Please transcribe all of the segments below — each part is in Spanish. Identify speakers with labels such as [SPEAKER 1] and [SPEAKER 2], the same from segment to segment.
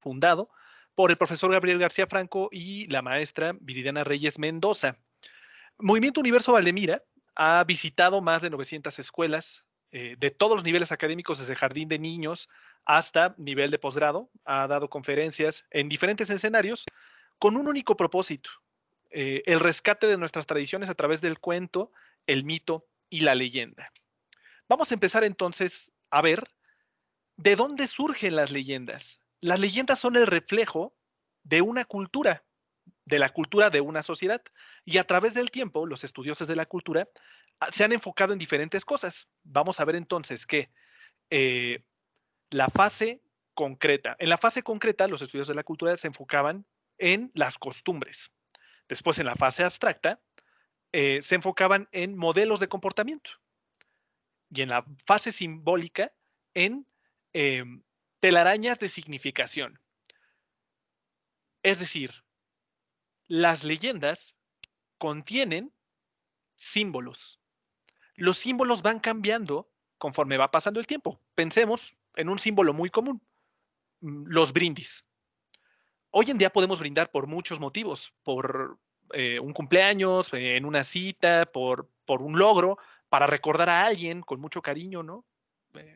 [SPEAKER 1] fundado por el profesor Gabriel García Franco y la maestra Viridiana Reyes Mendoza. Movimiento Universo Valdemira ha visitado más de 900 escuelas de todos los niveles académicos, desde jardín de niños hasta nivel de posgrado. Ha dado conferencias en diferentes escenarios con un único propósito: el rescate de nuestras tradiciones a través del cuento, el mito y la leyenda. Vamos a empezar entonces a ver de dónde surgen las leyendas. Las leyendas son el reflejo de una cultura, de la cultura de una sociedad. Y a través del tiempo, los estudiosos de la cultura se han enfocado en diferentes cosas. Vamos a ver entonces que eh, la fase concreta, en la fase concreta, los estudiosos de la cultura se enfocaban en las costumbres. Después, en la fase abstracta, se enfocaban en modelos de comportamiento. Y en la fase simbólica, en eh, telarañas de significación. Es decir, las leyendas contienen símbolos. Los símbolos van cambiando conforme va pasando el tiempo. Pensemos en un símbolo muy común: los brindis. Hoy en día podemos brindar por muchos motivos: por un cumpleaños, en una cita, por un logro, para recordar a alguien con mucho cariño, ¿no?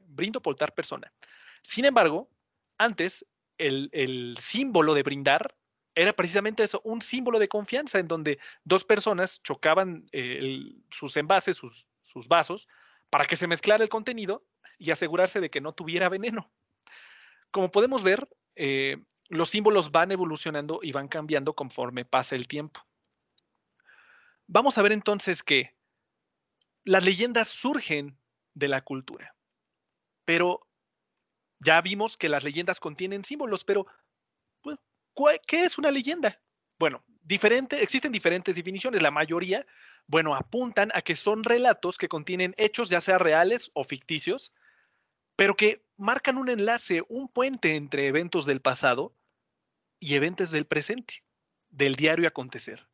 [SPEAKER 1] Brindo por tal persona. Sin embargo, antes el símbolo de brindar era precisamente eso: un símbolo de confianza, en donde dos personas chocaban sus envases, sus vasos, para que se mezclara el contenido y asegurarse de que no tuviera veneno. Como podemos ver, los símbolos van evolucionando y van cambiando conforme pasa el tiempo. Vamos a ver entonces que las leyendas surgen de la cultura, pero ya vimos que las leyendas contienen símbolos, pero bueno, ¿qué es una leyenda? Bueno, existen diferentes definiciones. La mayoría, bueno, apuntan a que son relatos que contienen hechos, ya sea reales o ficticios, pero que marcan un enlace, un puente entre eventos del pasado y eventos del presente, del diario acontecer.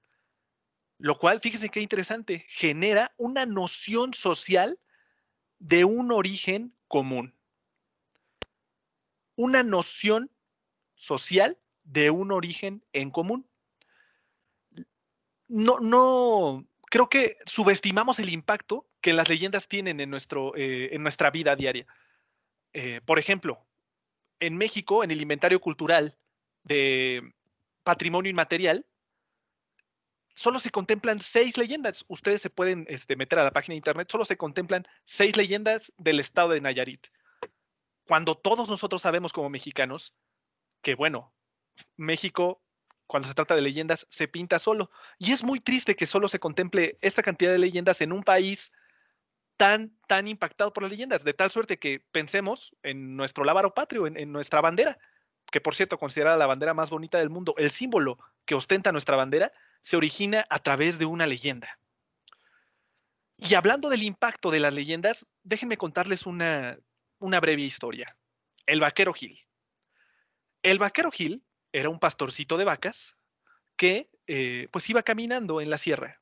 [SPEAKER 1] Lo cual, fíjese qué interesante, genera una noción social de un origen común. Una noción social de un origen en común. No, creo que subestimamos el impacto que las leyendas tienen en nuestra vida diaria. Por ejemplo, en México, en el inventario cultural de patrimonio inmaterial, solo se contemplan 6 leyendas. Ustedes se pueden meter a la página de internet, solo se contemplan 6 leyendas del estado de Nayarit. Cuando todos nosotros sabemos como mexicanos que, bueno, México, cuando se trata de leyendas, se pinta solo. Y es muy triste que solo se contemple esta cantidad de leyendas en un país tan impactado por las leyendas, de tal suerte que pensemos en nuestro lábaro patrio, en nuestra bandera, que por cierto, considerada la bandera más bonita del mundo. El símbolo que ostenta nuestra bandera se origina a través de una leyenda. Y hablando del impacto de las leyendas, déjenme contarles una breve historia. El vaquero Gil. El vaquero Gil era un pastorcito de vacas que pues iba caminando en la sierra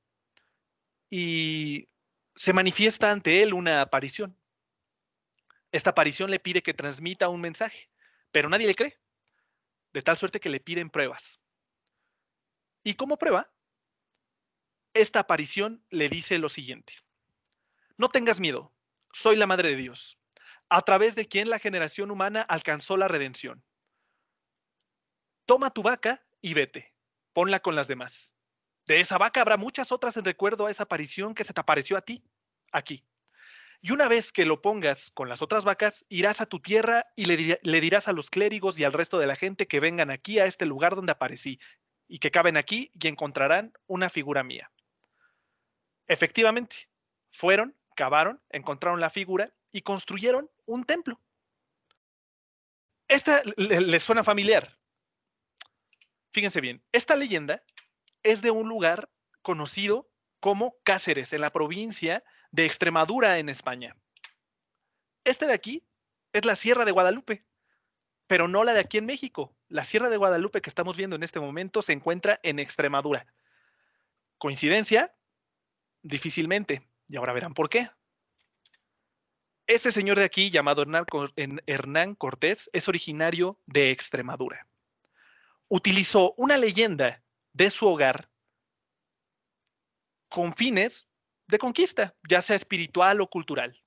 [SPEAKER 1] y se manifiesta ante él una aparición. Esta aparición le pide que transmita un mensaje, pero nadie le cree, de tal suerte que le piden pruebas. Y como prueba, esta aparición le dice lo siguiente: no tengas miedo, soy la Madre de Dios, a través de quien la generación humana alcanzó la redención. Toma tu vaca y vete, ponla con las demás. De esa vaca habrá muchas otras en recuerdo a esa aparición que se te apareció a ti, aquí. Y una vez que lo pongas con las otras vacas, irás a tu tierra y le dirás a los clérigos y al resto de la gente que vengan aquí a este lugar donde aparecí y que caben aquí y encontrarán una figura mía. Efectivamente, fueron, cavaron, encontraron la figura y construyeron un templo. Esta les suena familiar. Fíjense bien, esta leyenda es de un lugar conocido como Cáceres, en la provincia de Extremadura, en España. Este de aquí es la Sierra de Guadalupe, pero no la de aquí en México. La Sierra de Guadalupe que estamos viendo en este momento se encuentra en Extremadura. ¿Coincidencia? Difícilmente. Y ahora verán por qué. Este señor de aquí, llamado Hernán Cortés, es originario de Extremadura. utilizó una leyenda de su hogar con fines de conquista, ya sea espiritual o cultural.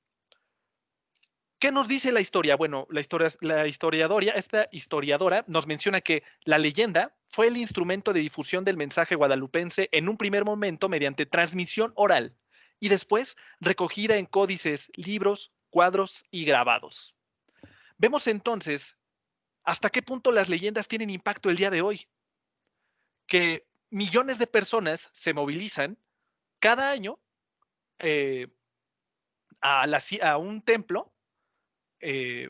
[SPEAKER 1] ¿Qué nos dice la historia? Bueno, esta historiadora nos menciona que la leyenda fue el instrumento de difusión del mensaje guadalupense en un primer momento mediante transmisión oral y después recogida en códices, libros, cuadros y grabados. Vemos entonces hasta qué punto las leyendas tienen impacto el día de hoy, que millones de personas se movilizan cada año eh, a un templo eh,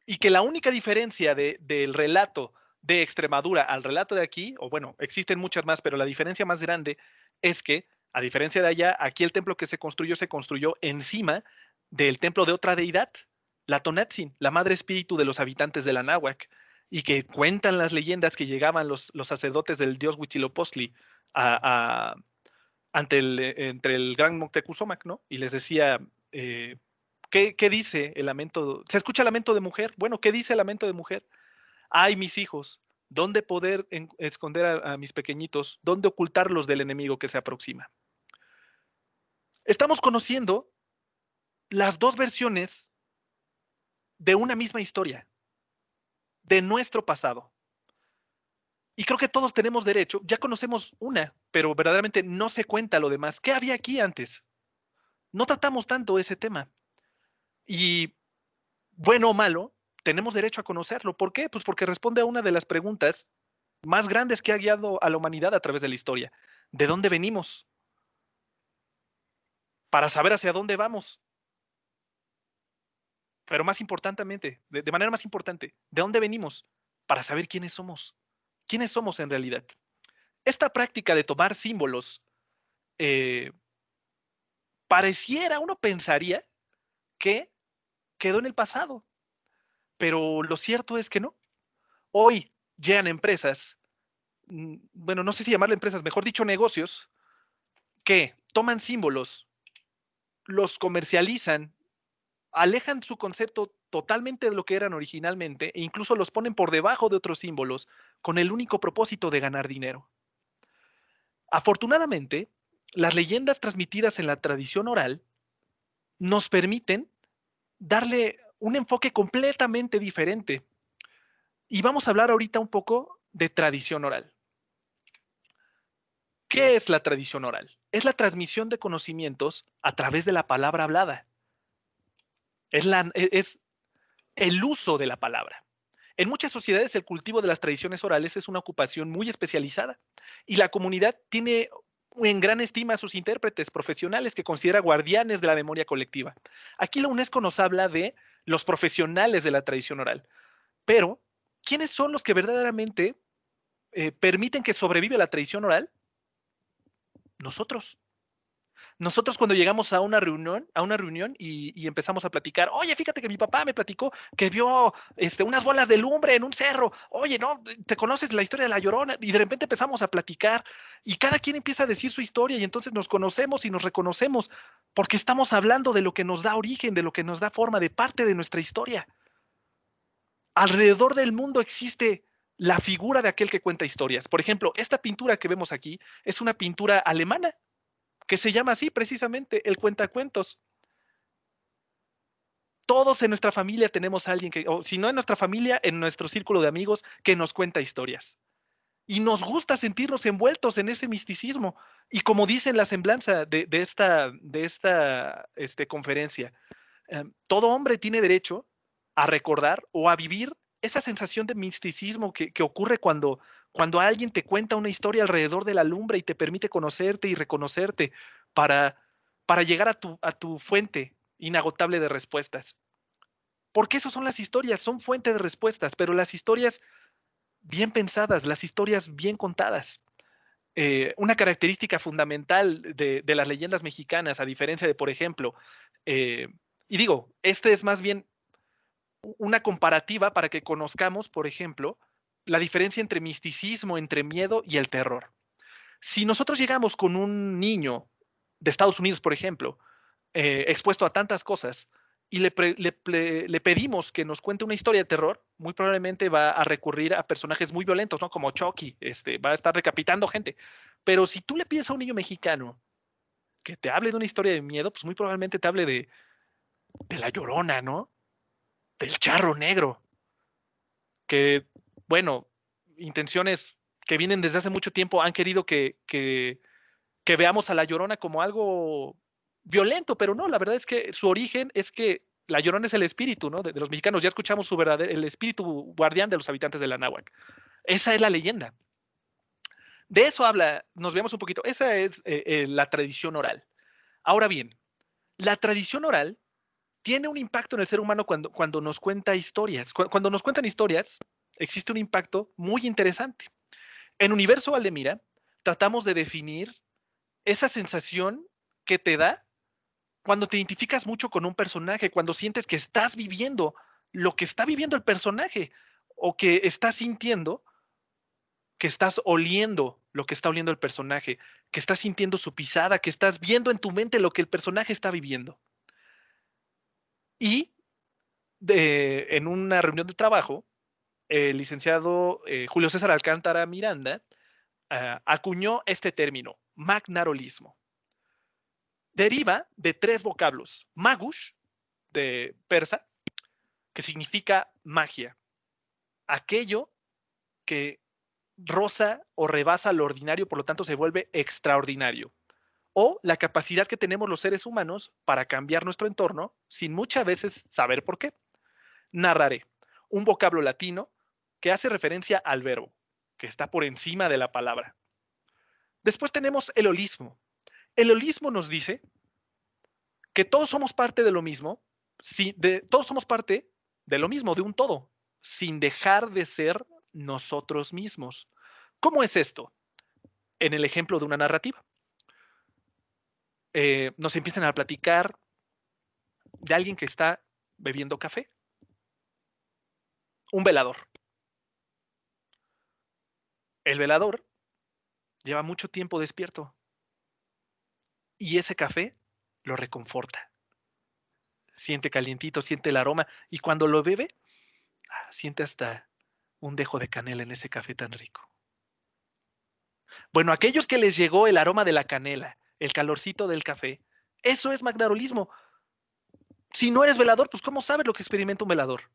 [SPEAKER 1] y que la única diferencia del relato de Extremadura al relato de aquí, o bueno, existen muchas más, pero la diferencia más grande es que, a diferencia de allá, aquí el templo que se construyó encima del templo de otra deidad, la Tonatzin, la madre espíritu de los habitantes de la Náhuac, y que cuentan las leyendas que llegaban los sacerdotes del dios Huitzilopochtli a, entre el gran Moctezuma, ¿no? Y les decía, ¿qué dice el lamento? ¿Se escucha lamento de mujer? Bueno, ¿qué dice el lamento de mujer? Ay, mis hijos, ¿dónde poder esconder a mis pequeñitos? ¿Dónde ocultarlos del enemigo que se aproxima? Estamos conociendo las dos versiones de una misma historia, de nuestro pasado. Y creo que todos tenemos derecho, ya conocemos una, pero verdaderamente no se cuenta lo demás. ¿Qué había aquí antes? No tratamos tanto ese tema. Y bueno o malo, tenemos derecho a conocerlo. ¿Por qué? Pues porque responde a una de las preguntas más grandes que ha guiado a la humanidad a través de la historia. ¿De dónde venimos? Para saber hacia dónde vamos. Pero más importantemente, de manera más importante, ¿de dónde venimos? Para saber quiénes somos. ¿Quiénes somos en realidad? Esta práctica de tomar símbolos eh, pareciera, uno pensaría que quedó en el pasado, pero lo cierto es que no. Hoy llegan empresas, bueno, no sé si llamarle empresas, mejor dicho, negocios, que toman símbolos, los comercializan, alejan su concepto totalmente de lo que eran originalmente e incluso los ponen por debajo de otros símbolos con el único propósito de ganar dinero. Afortunadamente, las leyendas transmitidas en la tradición oral nos permiten darle un enfoque completamente diferente. Y vamos a hablar ahorita un poco de tradición oral. ¿Qué es la tradición oral? Es la transmisión de conocimientos a través de la palabra hablada. Es el uso de la palabra. En muchas sociedades el cultivo de las tradiciones orales es una ocupación muy especializada y la comunidad tiene en gran estima a sus intérpretes profesionales que considera guardianes de la memoria colectiva. Aquí la UNESCO nos habla de los profesionales de la tradición oral, pero ¿quiénes son los que verdaderamente permiten que sobreviva la tradición oral? Nosotros. Nosotros cuando llegamos a una reunión y empezamos a platicar, oye, fíjate que mi papá me platicó que vio unas bolas de lumbre en un cerro, oye, ¿no? ¿Te conoces la historia de La Llorona? Y de repente empezamos a platicar y cada quien empieza a decir su historia y entonces nos conocemos y nos reconocemos porque estamos hablando de lo que nos da origen, de lo que nos da forma, de parte de nuestra historia. Alrededor del mundo existe la figura de aquel que cuenta historias. Por ejemplo, esta pintura que vemos aquí es una pintura alemana que se llama así precisamente, el cuentacuentos. Todos en nuestra familia tenemos a alguien que, o si no en nuestra familia, en nuestro círculo de amigos, que nos cuenta historias. Y nos gusta sentirnos envueltos en ese misticismo. Y como dice en la semblanza de esta conferencia, todo hombre tiene derecho a recordar o a vivir esa sensación de misticismo que ocurre cuando alguien te cuenta una historia alrededor de la lumbre y te permite conocerte y reconocerte para, para llegar a tu fuente inagotable de respuestas. Porque esas son las historias, son fuente de respuestas, pero las historias bien pensadas, las historias bien contadas. Una característica fundamental de las leyendas mexicanas, a diferencia de, por ejemplo, y digo, este es más bien una comparativa para que conozcamos, por ejemplo, la diferencia entre misticismo, entre miedo y el terror. Si nosotros llegamos con un niño de Estados Unidos, por ejemplo, expuesto a tantas cosas, y le pedimos que nos cuente una historia de terror, muy probablemente va a recurrir a personajes muy violentos, ¿no? Como Chucky, va a estar decapitando gente. Pero si tú le pides a un niño mexicano que te hable de una historia de miedo, pues muy probablemente te hable de La Llorona, ¿no? Del Charro Negro, que, bueno, intenciones que vienen desde hace mucho tiempo han querido que veamos a La Llorona como algo violento, pero no, la verdad es que su origen es que La Llorona es el espíritu, ¿no? De los mexicanos, ya escuchamos el espíritu guardián de los habitantes de la Náhuac. Esa es la leyenda. De eso habla, nos veamos un poquito, esa es la tradición oral. Ahora bien, la tradición oral tiene un impacto en el ser humano cuando nos cuenta historias. Cuando nos cuentan historias, existe un impacto muy interesante. En Universo Valdemira, tratamos de definir esa sensación que te da cuando te identificas mucho con un personaje, cuando sientes que estás viviendo lo que está viviendo el personaje o que estás sintiendo, que estás oliendo lo que está oliendo el personaje, que estás sintiendo su pisada, que estás viendo en tu mente lo que el personaje está viviendo. Y en una reunión de trabajo, el licenciado Julio César Alcántara Miranda acuñó este término, magnarolismo. Deriva de tres vocablos, magush, de persa, que significa magia, aquello que roza o rebasa lo ordinario, por lo tanto se vuelve extraordinario, o la capacidad que tenemos los seres humanos para cambiar nuestro entorno sin muchas veces saber por qué. Narraré, un vocablo latino que hace referencia al verbo, que está por encima de la palabra. Después tenemos el holismo. El holismo nos dice que todos somos parte de lo mismo, todos somos parte de lo mismo, de un todo, sin dejar de ser nosotros mismos. ¿Cómo es esto? En el ejemplo de una narrativa. Nos empiezan a platicar de alguien que está bebiendo café, un velador. El velador lleva mucho tiempo despierto y ese café lo reconforta. Siente calientito, siente el aroma y cuando lo bebe, siente hasta un dejo de canela en ese café tan rico. Bueno, aquellos que les llegó el aroma de la canela, el calorcito del café, eso es magnarolismo. Si no eres velador, pues ¿cómo sabes lo que experimenta un velador?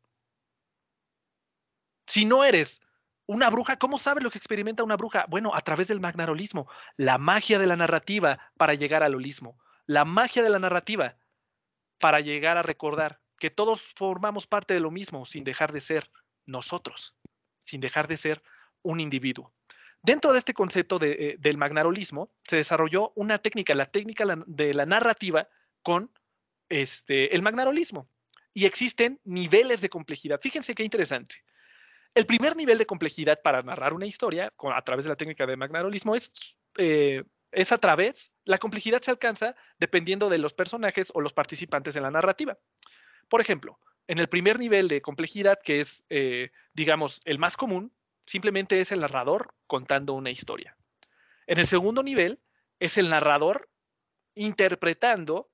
[SPEAKER 1] Si no eres una bruja, ¿cómo sabes lo que experimenta una bruja? Bueno, a través del magnarolismo, la magia de la narrativa para llegar al holismo, la magia de la narrativa para llegar a recordar que todos formamos parte de lo mismo sin dejar de ser nosotros, sin dejar de ser un individuo. Dentro de este concepto del magnarolismo se desarrolló una técnica, la técnica de la narrativa con el magnarolismo. Y existen niveles de complejidad. Fíjense qué interesante. El primer nivel de complejidad para narrar una historia a través de la técnica de magnarolismo es a través, la complejidad se alcanza dependiendo de los personajes o los participantes en la narrativa. Por ejemplo, en el primer nivel de complejidad, que es, digamos, el más común, simplemente es el narrador contando una historia. En el segundo nivel es el narrador interpretando,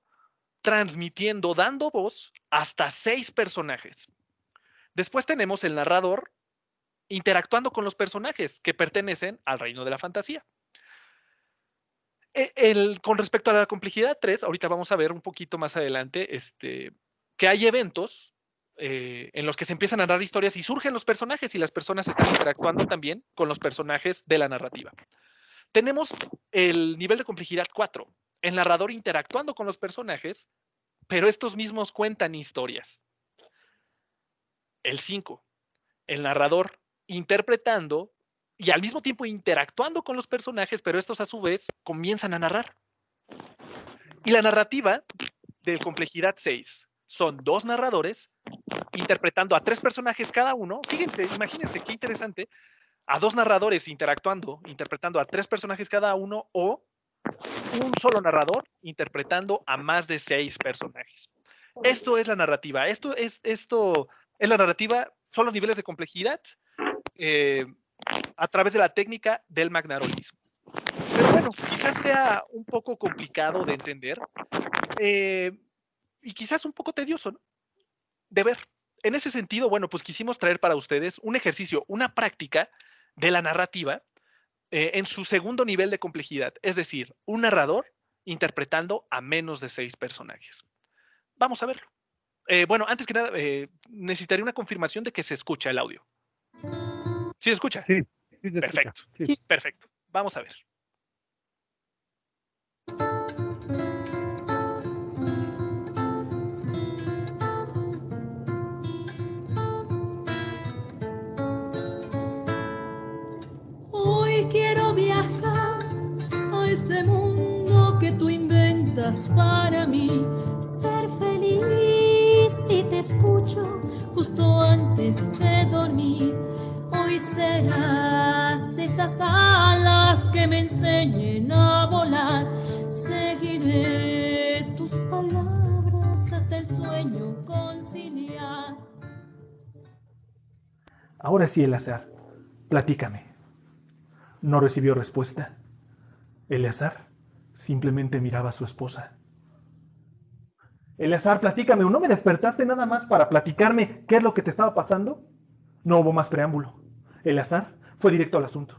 [SPEAKER 1] transmitiendo, dando voz hasta 6 personajes. Después tenemos el narrador interactuando con los personajes que pertenecen al reino de la fantasía. Con respecto a la complejidad 3, ahorita vamos a ver un poquito más adelante que hay eventos en los que se empiezan a narrar historias y surgen los personajes y las personas están interactuando también con los personajes de la narrativa. Tenemos el nivel de complejidad 4, el narrador interactuando con los personajes, pero estos mismos cuentan historias. El 5, el narrador interpretando y al mismo tiempo interactuando con los personajes, pero estos a su vez comienzan a narrar. Y la narrativa de complejidad 6 son 2 narradores interpretando a 3 personajes cada uno. Fíjense, imagínense qué interesante, a 2 narradores interactuando, interpretando a 3 personajes cada uno, o un solo narrador interpretando a más de 6 personajes. Esto es la narrativa. Esto es la narrativa, son los niveles de complejidad a través de la técnica del magnarolismo. Pero bueno, quizás sea un poco complicado de entender y quizás un poco tedioso, ¿no? de ver. En ese sentido, bueno, pues quisimos traer para ustedes un ejercicio, una práctica de la narrativa en su segundo nivel de complejidad, es decir, un narrador interpretando a menos de 6 personajes. Vamos a verlo. Bueno, antes que nada, necesitaría una confirmación de que se escucha el audio. ¿Sí se escucha?
[SPEAKER 2] Sí, sí se escucha.
[SPEAKER 1] Perfecto,
[SPEAKER 2] Sí.
[SPEAKER 1] perfecto. Vamos a ver.
[SPEAKER 3] Hoy quiero viajar a ese mundo que tú inventas para mí. Ser feliz si te escucho justo antes de dormir. Hoy serás esas alas que me enseñen a volar. Seguiré tus palabras hasta el sueño conciliar.
[SPEAKER 4] Ahora sí, Eleazar, platícame. No recibió respuesta. Eleazar simplemente miraba a su esposa. Eleazar, platícame, ¿o no me despertaste nada más para platicarme qué es lo que te estaba pasando? No hubo más preámbulo. Eleazar fue directo al asunto.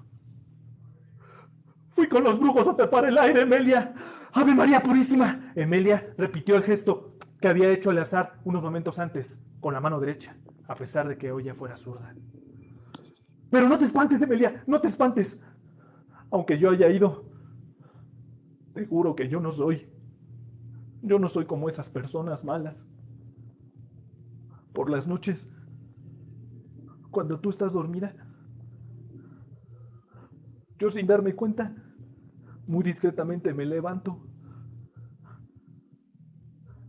[SPEAKER 4] Fui con los brujos a tapar el aire, Emelia. ¡Ave María Purísima! Emelia repitió el gesto que había hecho Eleazar unos momentos antes, con la mano derecha, a pesar de que ella fuera zurda. Pero no te espantes, Emelia, no te espantes. Aunque yo haya ido, te juro que yo no soy. Yo no soy como esas personas malas. Por las noches, cuando tú estás dormida, yo sin darme cuenta, muy discretamente me levanto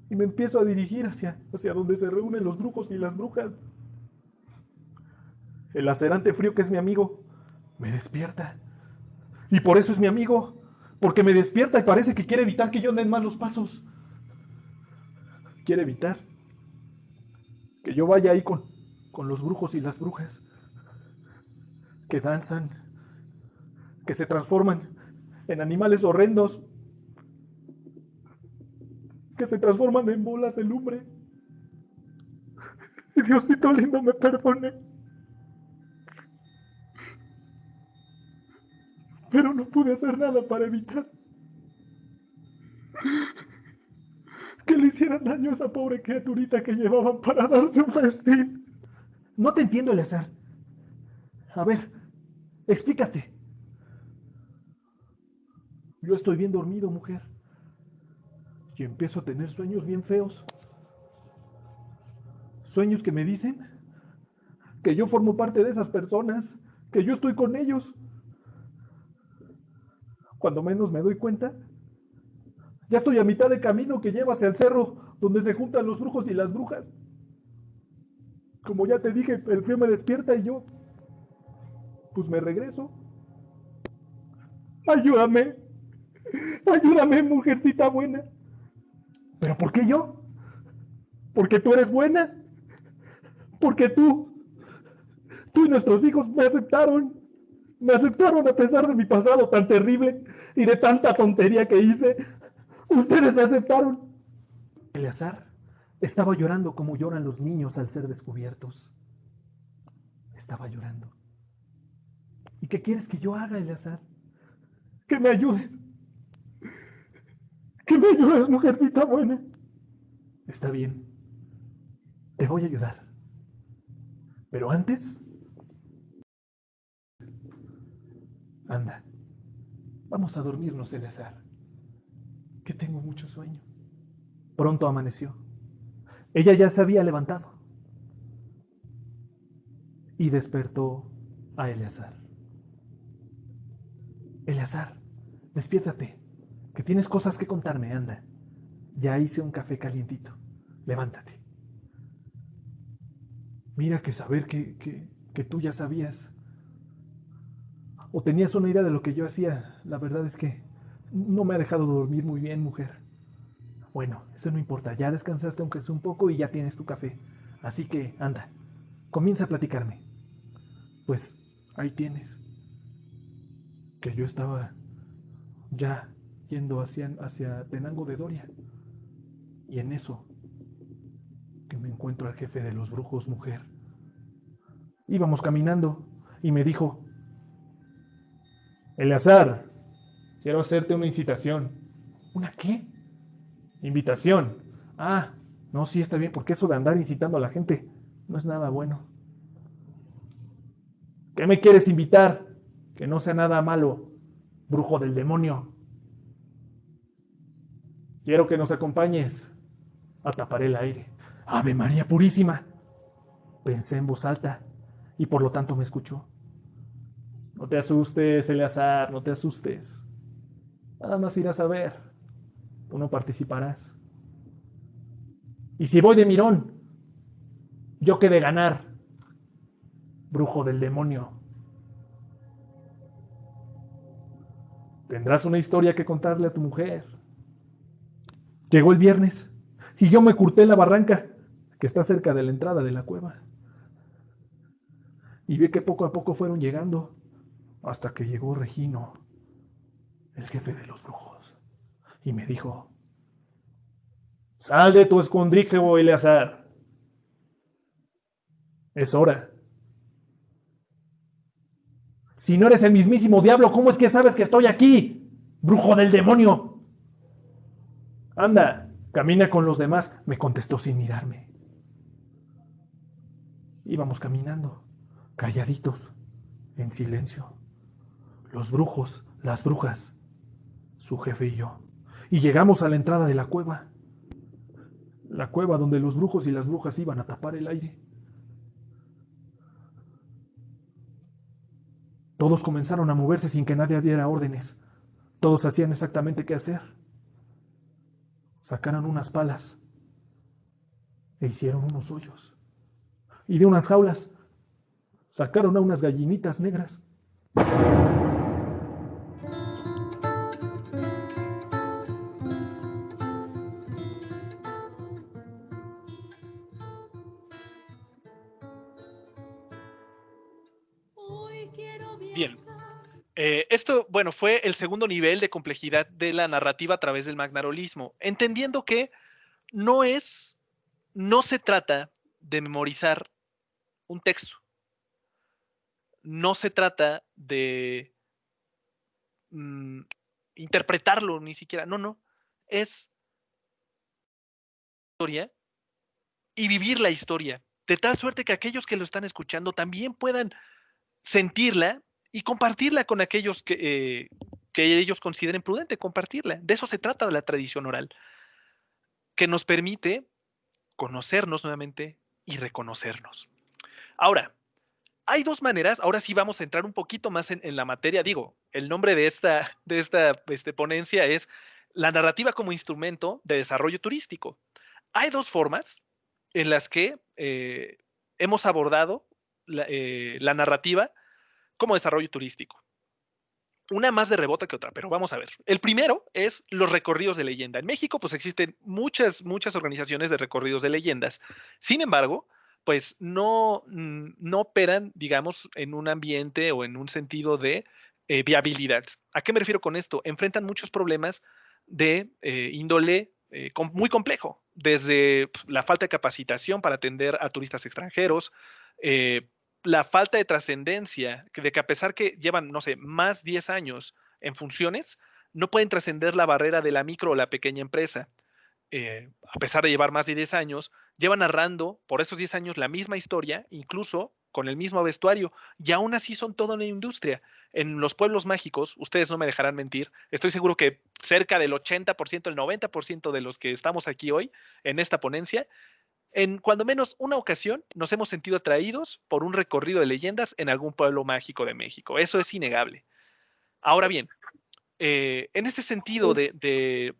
[SPEAKER 4] y me empiezo a dirigir hacia donde se reúnen los brujos y las brujas. El lacerante frío que es mi amigo me despierta. Y por eso es mi amigo, porque me despierta y parece que quiere evitar que yo den mal los pasos. Quiere evitar que yo vaya ahí con los brujos y las brujas, que danzan, que se transforman en animales horrendos, que se transforman en bolas de lumbre. Y Diosito lindo me perdone. Pero no pude hacer nada para evitar que le hicieran daño a esa pobre criaturita que llevaban para darse un festín. No te entiendo, Eleazar. A ver, explícate. Yo estoy bien dormido, mujer. Y empiezo a tener sueños bien feos. Sueños que me dicen que yo formo parte de esas personas, que yo estoy con ellos. Cuando menos me doy cuenta, ya estoy a mitad de camino que lleva hacia el cerro donde se juntan los brujos y las brujas. Como ya te dije, el frío me despierta y yo, pues me regreso. Ayúdame, ayúdame, mujercita buena. ¿Pero por qué yo? Porque tú eres buena. Porque tú y nuestros hijos me aceptaron. Me aceptaron a pesar de mi pasado tan terrible y de tanta tontería que hice. Ustedes me aceptaron. Eleazar estaba llorando como lloran los niños al ser descubiertos. Estaba llorando. ¿Y qué quieres que yo haga, Eleazar? Que me ayudes. Que me ayudes, mujercita buena. Está bien. Te voy a ayudar. Pero antes, anda. Vamos a dormirnos, Eleazar. Que tengo mucho sueño. Pronto amaneció. Ella ya se había levantado y despertó a Eleazar. Eleazar, despiértate, que tienes cosas que contarme, anda. Ya hice un café calientito. Levántate. Mira que saber que tú ya sabías o tenías una idea de lo que yo hacía, la verdad es que no me ha dejado dormir muy bien, mujer. Bueno, eso no importa, ya descansaste aunque sea un poco y ya tienes tu café. Así que, anda, comienza a platicarme. Pues ahí tienes. Que yo estaba ya yendo hacia Tenango de Doria. Y en eso, que me encuentro al jefe de los brujos, mujer. Íbamos caminando y me dijo: Eleazar, quiero hacerte una incitación. ¿Una qué? Invitación. Ah, no, sí está bien, porque eso de andar incitando a la gente no es nada bueno. ¿Qué me quieres invitar? Que no sea nada malo, brujo del demonio. Quiero que nos acompañes a tapar el aire. Ave María Purísima. Pensé en voz alta y por lo tanto me escuchó. No te asustes, Eleazar, no te asustes. Nada más irás a ver. Tú no participarás. Y si voy de mirón, yo qué de ganar, brujo del demonio. Tendrás una historia que contarle a tu mujer. Llegó el viernes y yo me curté en la barranca que está cerca de la entrada de la cueva. Y vi que poco a poco fueron llegando hasta que llegó Regino, el jefe de los brujos, y me dijo: Sal de tu escondrijo, Eleazar. Es hora. Si no eres el mismísimo diablo, ¿cómo es que sabes que estoy aquí, brujo del demonio? Anda, camina con los demás, me contestó sin mirarme. Íbamos caminando, calladitos, en silencio. Los brujos, las brujas, su jefe y yo. Y llegamos a la entrada de la cueva donde los brujos y las brujas iban a tapar el aire. Todos comenzaron a moverse sin que nadie diera órdenes. Todos hacían exactamente qué hacer. Sacaron unas palas e hicieron unos hoyos. Y de unas jaulas sacaron a unas gallinitas negras.
[SPEAKER 3] Hoy quiero
[SPEAKER 1] Bien.
[SPEAKER 3] viajar.
[SPEAKER 1] Esto, bueno, fue el segundo nivel de complejidad de la narrativa a través del magnarolismo, entendiendo que no se trata de memorizar un texto, no se trata de interpretarlo ni siquiera, no, es historia y vivir la historia, de tal suerte que aquellos que lo están escuchando también puedan sentirla y compartirla con aquellos que ellos consideren prudente compartirla. De eso se trata de la tradición oral, que nos permite conocernos nuevamente y reconocernos. Ahora, hay dos maneras, ahora sí vamos a entrar un poquito más en la materia, digo, el nombre de esta ponencia es la narrativa como instrumento de desarrollo turístico. Hay dos formas en las que hemos abordado la narrativa como desarrollo turístico. Una más de rebota que otra, pero vamos a ver. El primero es los recorridos de leyenda. En México, pues existen muchas organizaciones de recorridos de leyendas. Sin embargo, pues no operan, digamos, en un ambiente o en un sentido de viabilidad. ¿A qué me refiero con esto? Enfrentan muchos problemas de índole muy complejo, desde la falta de capacitación para atender a turistas extranjeros, la falta de trascendencia, de que a pesar que llevan, no sé, más 10 años en funciones, no pueden trascender la barrera de la micro o la pequeña empresa. A pesar de llevar más de 10 años, llevan narrando por esos 10 años la misma historia, incluso con el mismo vestuario, y aún así son toda una industria. En los pueblos mágicos, ustedes no me dejarán mentir, estoy seguro que cerca del 80%, el 90% de los que estamos aquí hoy en esta ponencia, en cuando menos una ocasión nos hemos sentido atraídos por un recorrido de leyendas en algún pueblo mágico de México. Eso es innegable. Ahora bien, en este sentido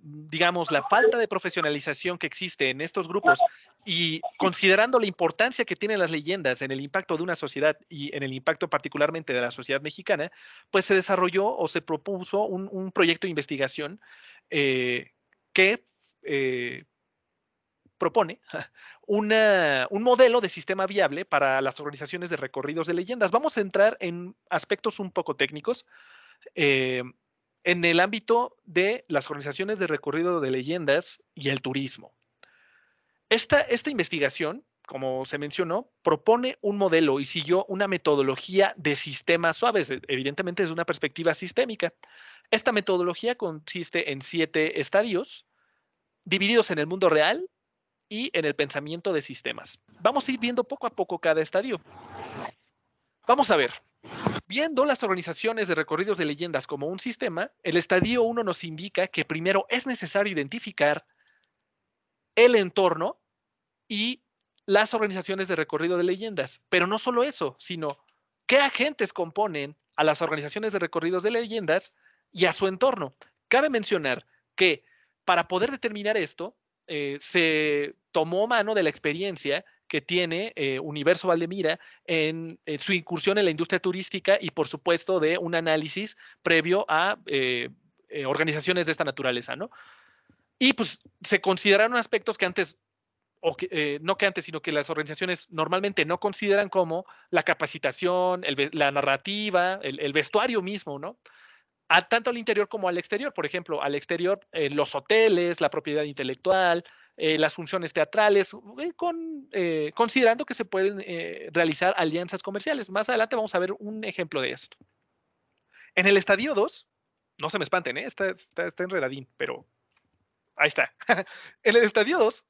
[SPEAKER 1] digamos, la falta de profesionalización que existe en estos grupos y considerando la importancia que tienen las leyendas en el impacto de una sociedad y en el impacto particularmente de la sociedad mexicana, pues se desarrolló o se propuso un proyecto de investigación que propone un modelo de sistema viable para las organizaciones de recorridos de leyendas. Vamos a entrar en aspectos un poco técnicos en el ámbito de las organizaciones de recorrido de leyendas y el turismo. Esta investigación como se mencionó, propone un modelo y siguió una metodología de sistemas suaves, evidentemente desde una perspectiva sistémica. Esta metodología consiste en 7 estadios divididos en el mundo real y en el pensamiento de sistemas. Vamos a ir viendo poco a poco cada estadio. Vamos a ver. Viendo las organizaciones de recorridos de leyendas como un sistema, el estadio 1 nos indica que primero es necesario identificar el entorno y las organizaciones de recorrido de leyendas. Pero no solo eso, sino qué agentes componen a las organizaciones de recorridos de leyendas y a su entorno. Cabe mencionar que para poder determinar esto, se tomó mano de la experiencia que tiene Universo Valdemira en su incursión en la industria turística y, por supuesto, de un análisis previo a organizaciones de esta naturaleza, ¿no? Y pues se consideraron aspectos que antes o que, no que antes, sino que las organizaciones normalmente no consideran como la capacitación, la narrativa, el vestuario mismo, ¿no? Tanto al interior como al exterior. Por ejemplo, al exterior, los hoteles, la propiedad intelectual, las funciones teatrales, considerando que se pueden realizar alianzas comerciales. Más adelante vamos a ver un ejemplo de esto. En el estadio 2, no se me espanten, está enredadín, pero ahí está. En el estadio 2,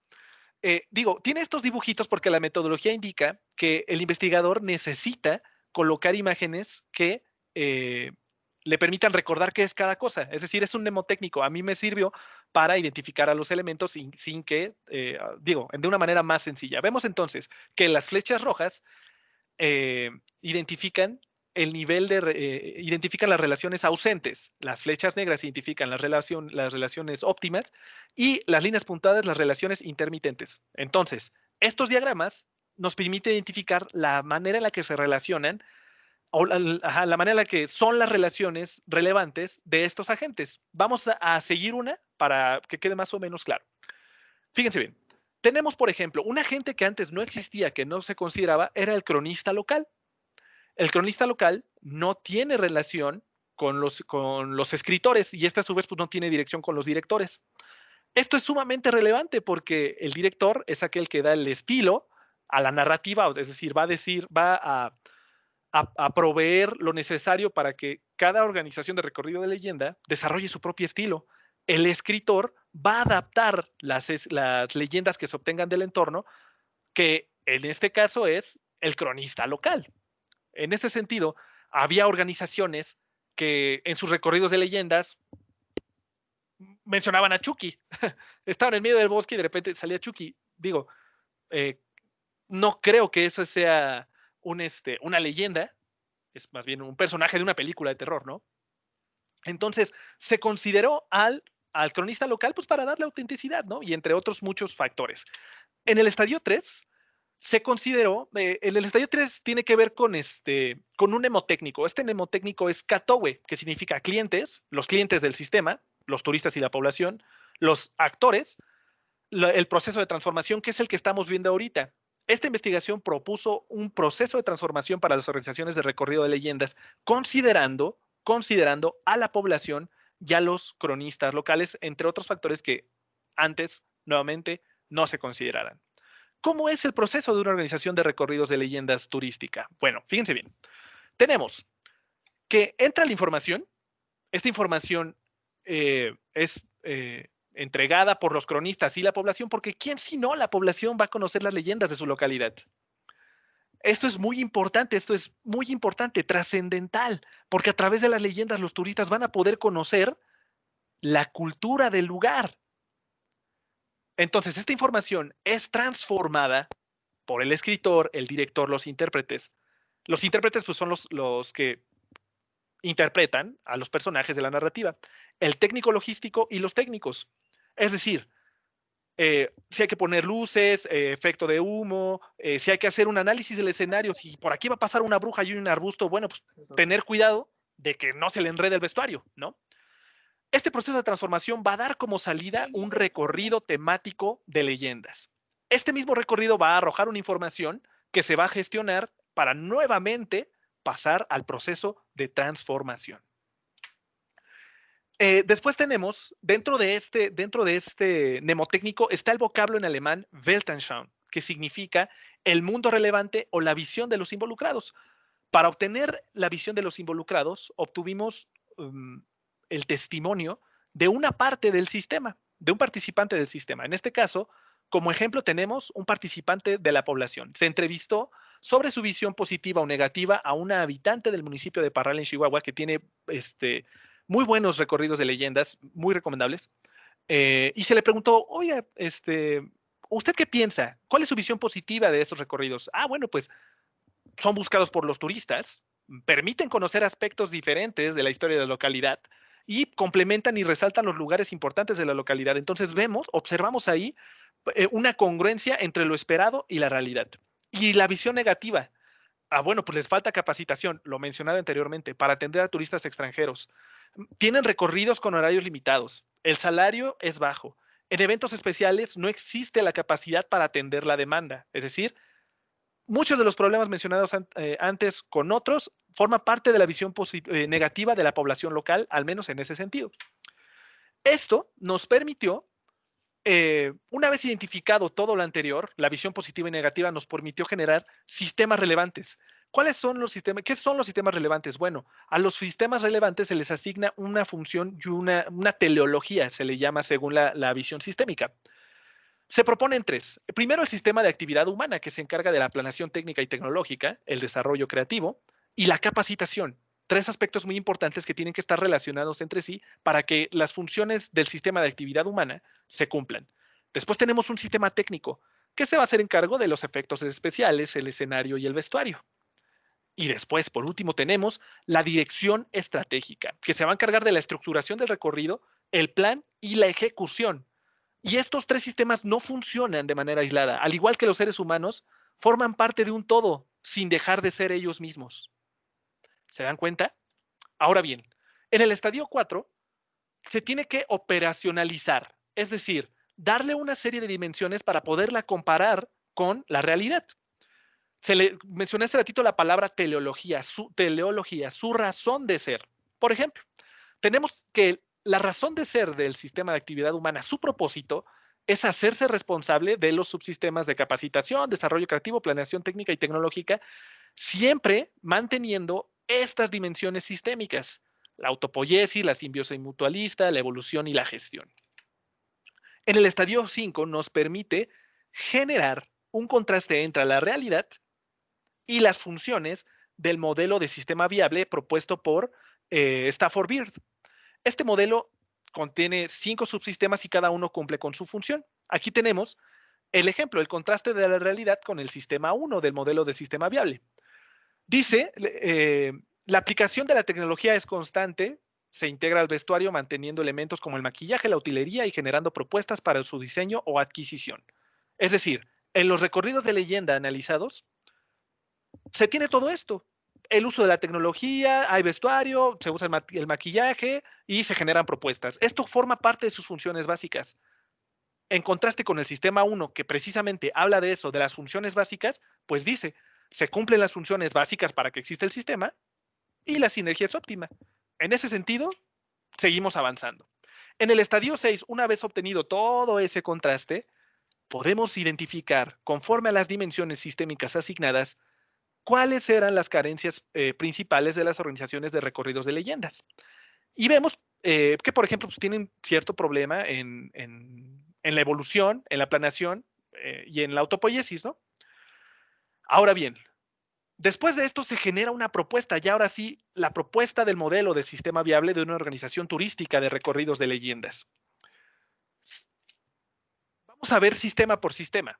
[SPEAKER 1] tiene estos dibujitos porque la metodología indica que el investigador necesita colocar imágenes que le permitan recordar qué es cada cosa. Es decir, es un mnemotécnico. A mí me sirvió para identificar a los elementos sin que, de una manera más sencilla. Vemos entonces que las flechas rojas identifican el nivel identifican las relaciones ausentes, las flechas negras identifican las relaciones óptimas y las líneas puntadas las relaciones intermitentes. Entonces, estos diagramas nos permiten identificar la manera en la que se relacionan o la manera en la que son las relaciones relevantes de estos agentes. Vamos a seguir una para que quede más o menos claro. Fíjense bien. Tenemos, por ejemplo, un agente que antes no existía, que no se consideraba, era el cronista local. El cronista local no tiene relación con los escritores y este a su vez pues, no tiene dirección con los directores. Esto es sumamente relevante porque el director es aquel que da el estilo a la narrativa, es decir, va a proveer lo necesario para que cada organización de recorrido de leyenda desarrolle su propio estilo. El escritor va a adaptar las leyendas que se obtengan del entorno, que en este caso es el cronista local. En este sentido, había organizaciones que en sus recorridos de leyendas mencionaban a Chucky. Estaban en medio del bosque y de repente salía Chucky. Digo, no creo que eso sea una leyenda, es más bien un personaje de una película de terror, ¿no? Entonces, se consideró al cronista local pues para darle autenticidad, ¿no? Y entre otros muchos factores. En el estadio 3 se consideró, el estadio 3 tiene que ver con un mnemotécnico. Este mnemotécnico es Katowe, que significa clientes, los clientes del sistema, los turistas y la población, los actores, el proceso de transformación, que es el que estamos viendo ahorita. Esta investigación propuso un proceso de transformación para las organizaciones de recorrido de leyendas, considerando a la población y a los cronistas locales, entre otros factores que antes, nuevamente, no se consideraran. ¿Cómo es el proceso de una organización de recorridos de leyendas turística? Bueno, fíjense bien. Tenemos que entra la información. Esta información es entregada por los cronistas y la población, porque ¿quién si no la población va a conocer las leyendas de su localidad? Esto es muy importante, trascendental, porque a través de las leyendas los turistas van a poder conocer la cultura del lugar. Entonces, esta información es transformada por el escritor, el director, los intérpretes. Los intérpretes pues, son los que interpretan a los personajes de la narrativa. El técnico logístico y los técnicos. Es decir, si hay que poner luces, efecto de humo, si hay que hacer un análisis del escenario, si por aquí va a pasar una bruja y un arbusto, bueno, pues tener cuidado de que no se le enrede el vestuario, ¿no? Este proceso de transformación va a dar como salida un recorrido temático de leyendas. Este mismo recorrido va a arrojar una información que se va a gestionar para nuevamente pasar al proceso de transformación. Después tenemos, dentro de este mnemotécnico, está el vocablo en alemán Weltanschauung, que significa el mundo relevante o la visión de los involucrados. Para obtener la visión de los involucrados, obtuvimos el testimonio de una parte del sistema, de un participante del sistema. En este caso, como ejemplo, tenemos un participante de la población. Se entrevistó sobre su visión positiva o negativa a una habitante del municipio de Parral, en Chihuahua, que tiene muy buenos recorridos de leyendas, muy recomendables. Y se le preguntó, oiga, ¿usted qué piensa? ¿Cuál es su visión positiva de estos recorridos? Ah, bueno, pues son buscados por los turistas, permiten conocer aspectos diferentes de la historia de la localidad y complementan y resaltan los lugares importantes de la localidad. Entonces observamos ahí una congruencia entre lo esperado y la realidad. Y la visión negativa. Ah, bueno, pues les falta capacitación, lo mencionado anteriormente, para atender a turistas extranjeros. Tienen recorridos con horarios limitados. El salario es bajo. En eventos especiales no existe la capacidad para atender la demanda. Es decir, muchos de los problemas mencionados antes con otros forman parte de la visión negativa de la población local, al menos en ese sentido. Esto nos permitió, una vez identificado todo lo anterior, la visión positiva y negativa nos permitió generar sistemas relevantes. ¿Cuáles son los sistemas? ¿Qué son los sistemas relevantes? Bueno, a los sistemas relevantes se les asigna una función y una teleología, se le llama según la visión sistémica. Se proponen tres. Primero, el sistema de actividad humana, que se encarga de la planeación técnica y tecnológica, el desarrollo creativo y la capacitación. Tres aspectos muy importantes que tienen que estar relacionados entre sí para que las funciones del sistema de actividad humana se cumplan. Después tenemos un sistema técnico, que se va a hacer encargo de los efectos especiales, el escenario y el vestuario. Y después, por último, tenemos la dirección estratégica, que se va a encargar de la estructuración del recorrido, el plan y la ejecución. Y estos tres sistemas no funcionan de manera aislada. Al igual que los seres humanos, forman parte de un todo, sin dejar de ser ellos mismos. ¿Se dan cuenta? Ahora bien, en el estadio 4 se tiene que operacionalizar, es decir, darle una serie de dimensiones para poderla comparar con la realidad. Se le mencioné hace ratito la palabra teleología, su razón de ser. Por ejemplo, tenemos que la razón de ser del sistema de actividad humana, su propósito, es hacerse responsable de los subsistemas de capacitación, desarrollo creativo, planeación técnica y tecnológica, siempre manteniendo estas dimensiones sistémicas, la autopoiesis, la simbiosis mutualista, la evolución y la gestión. En el estadio 5 nos permite generar un contraste entre la realidad y las funciones del modelo de sistema viable propuesto por Stafford Beard. Este modelo contiene 5 subsistemas y cada uno cumple con su función. Aquí tenemos el ejemplo, el contraste de la realidad con el sistema 1 del modelo de sistema viable. Dice, la aplicación de la tecnología es constante, se integra al vestuario manteniendo elementos como el maquillaje, la utilería y generando propuestas para su diseño o adquisición. Es decir, en los recorridos de leyenda analizados, se tiene todo esto. El uso de la tecnología, hay vestuario, se usa el maquillaje y se generan propuestas. Esto forma parte de sus funciones básicas. En contraste con el sistema 1, que precisamente habla de eso, de las funciones básicas, pues dice, se cumplen las funciones básicas para que exista el sistema y la sinergia es óptima. En ese sentido, seguimos avanzando. En el estadio 6, una vez obtenido todo ese contraste, podemos identificar, conforme a las dimensiones sistémicas asignadas, cuáles eran las carencias principales de las organizaciones de recorridos de leyendas. Y vemos que, por ejemplo, pues, tienen cierto problema en la evolución, en la planeación y en la autopoiesis, ¿no? Ahora bien, después de esto se genera una propuesta, y ahora sí, la propuesta del modelo de sistema viable de una organización turística de recorridos de leyendas. Vamos a ver sistema por sistema.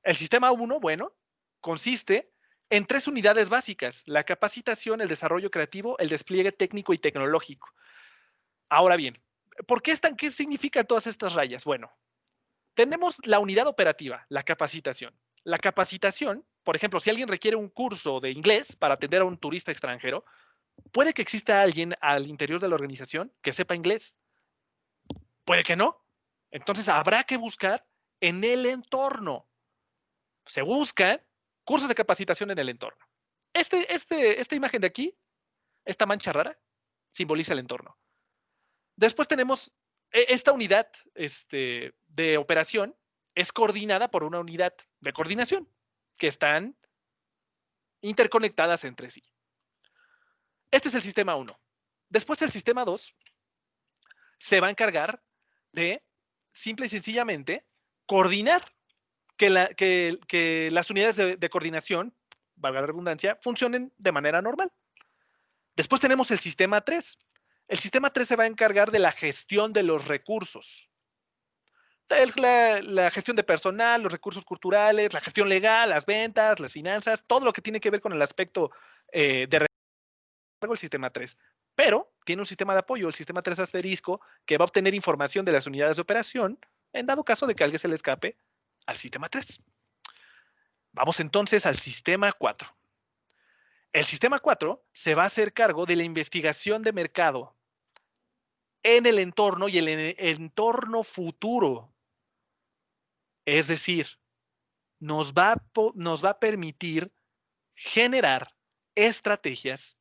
[SPEAKER 1] El sistema 1, bueno, consiste en 3 unidades básicas: la capacitación, el desarrollo creativo, el despliegue técnico y tecnológico. Ahora bien, ¿qué significan todas estas rayas? Bueno, tenemos la unidad operativa, la capacitación. La capacitación, por ejemplo, si alguien requiere un curso de inglés para atender a un turista extranjero, puede que exista alguien al interior de la organización que sepa inglés. Puede que no. Entonces habrá que buscar en el entorno. Se buscan cursos de capacitación en el entorno. Esta imagen de aquí, esta mancha rara, simboliza el entorno. Después tenemos esta unidad de operación, es coordinada por una unidad de coordinación que están interconectadas entre sí. Este es el sistema 1. Después el sistema 2 se va a encargar de simple y sencillamente coordinar que las unidades de coordinación, valga la redundancia, funcionen de manera normal. Después tenemos el sistema 3. El sistema 3 se va a encargar de la gestión de los recursos. La gestión de personal, los recursos culturales, la gestión legal, las ventas, las finanzas, todo lo que tiene que ver con el aspecto de el sistema 3. Pero tiene un sistema de apoyo, el sistema 3 asterisco, que va a obtener información de las unidades de operación en dado caso de que alguien se le escape al sistema 3. Vamos entonces al sistema 4. El sistema 4 se va a hacer cargo de la investigación de mercado en el entorno y el entorno futuro. Es decir, nos va a permitir generar estrategias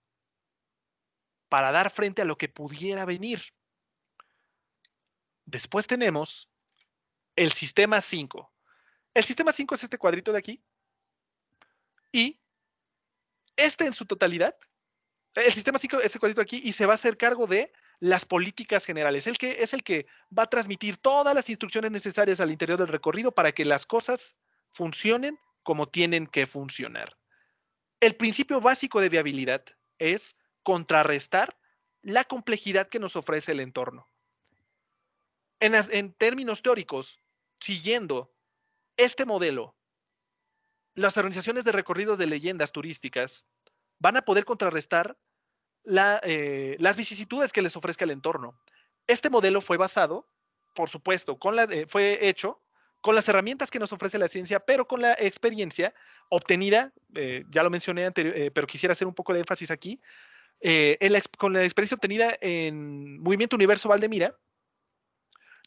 [SPEAKER 1] para dar frente a lo que pudiera venir. Después tenemos el sistema 5. El sistema 5 es este cuadrito de aquí. Y este en su totalidad, el sistema 5 es este cuadrito de aquí y se va a hacer cargo de las políticas generales. Es el que va a transmitir todas las instrucciones necesarias al interior del recorrido para que las cosas funcionen como tienen que funcionar. El principio básico de viabilidad es contrarrestar la complejidad que nos ofrece el entorno. En términos teóricos, siguiendo este modelo, las organizaciones de recorridos de leyendas turísticas van a poder contrarrestar las vicisitudes que les ofrezca el entorno. Este modelo fue basado, por supuesto, fue hecho con las herramientas que nos ofrece la ciencia, pero con la experiencia obtenida, ya lo mencioné anterior, pero quisiera hacer un poco de énfasis aquí, con la experiencia obtenida en Movimiento Universo Valdemira,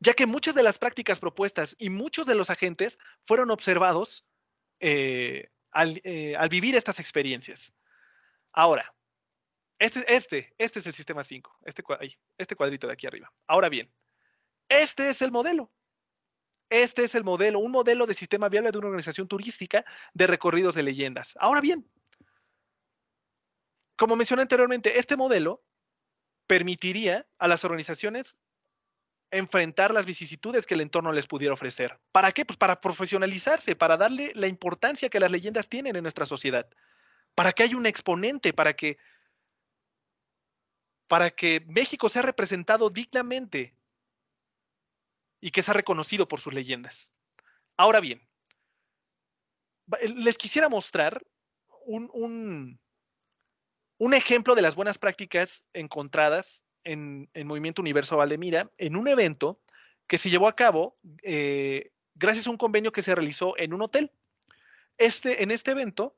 [SPEAKER 1] ya que muchas de las prácticas propuestas y muchos de los agentes fueron observados al vivir estas experiencias. Ahora, este es el sistema 5, este cuadrito de aquí arriba. Ahora bien, este es el modelo. Este es el modelo, un modelo de sistema viable de una organización turística de recorridos de leyendas. Ahora bien, como mencioné anteriormente, este modelo permitiría a las organizaciones enfrentar las vicisitudes que el entorno les pudiera ofrecer. ¿Para qué? Pues para profesionalizarse, para darle la importancia que las leyendas tienen en nuestra sociedad, para que haya un exponente, para que México sea representado dignamente y que sea reconocido por sus leyendas. Ahora bien, les quisiera mostrar un ejemplo de las buenas prácticas encontradas en Movimiento Universo Valdemira en un evento que se llevó a cabo gracias a un convenio que se realizó en un hotel. En este evento,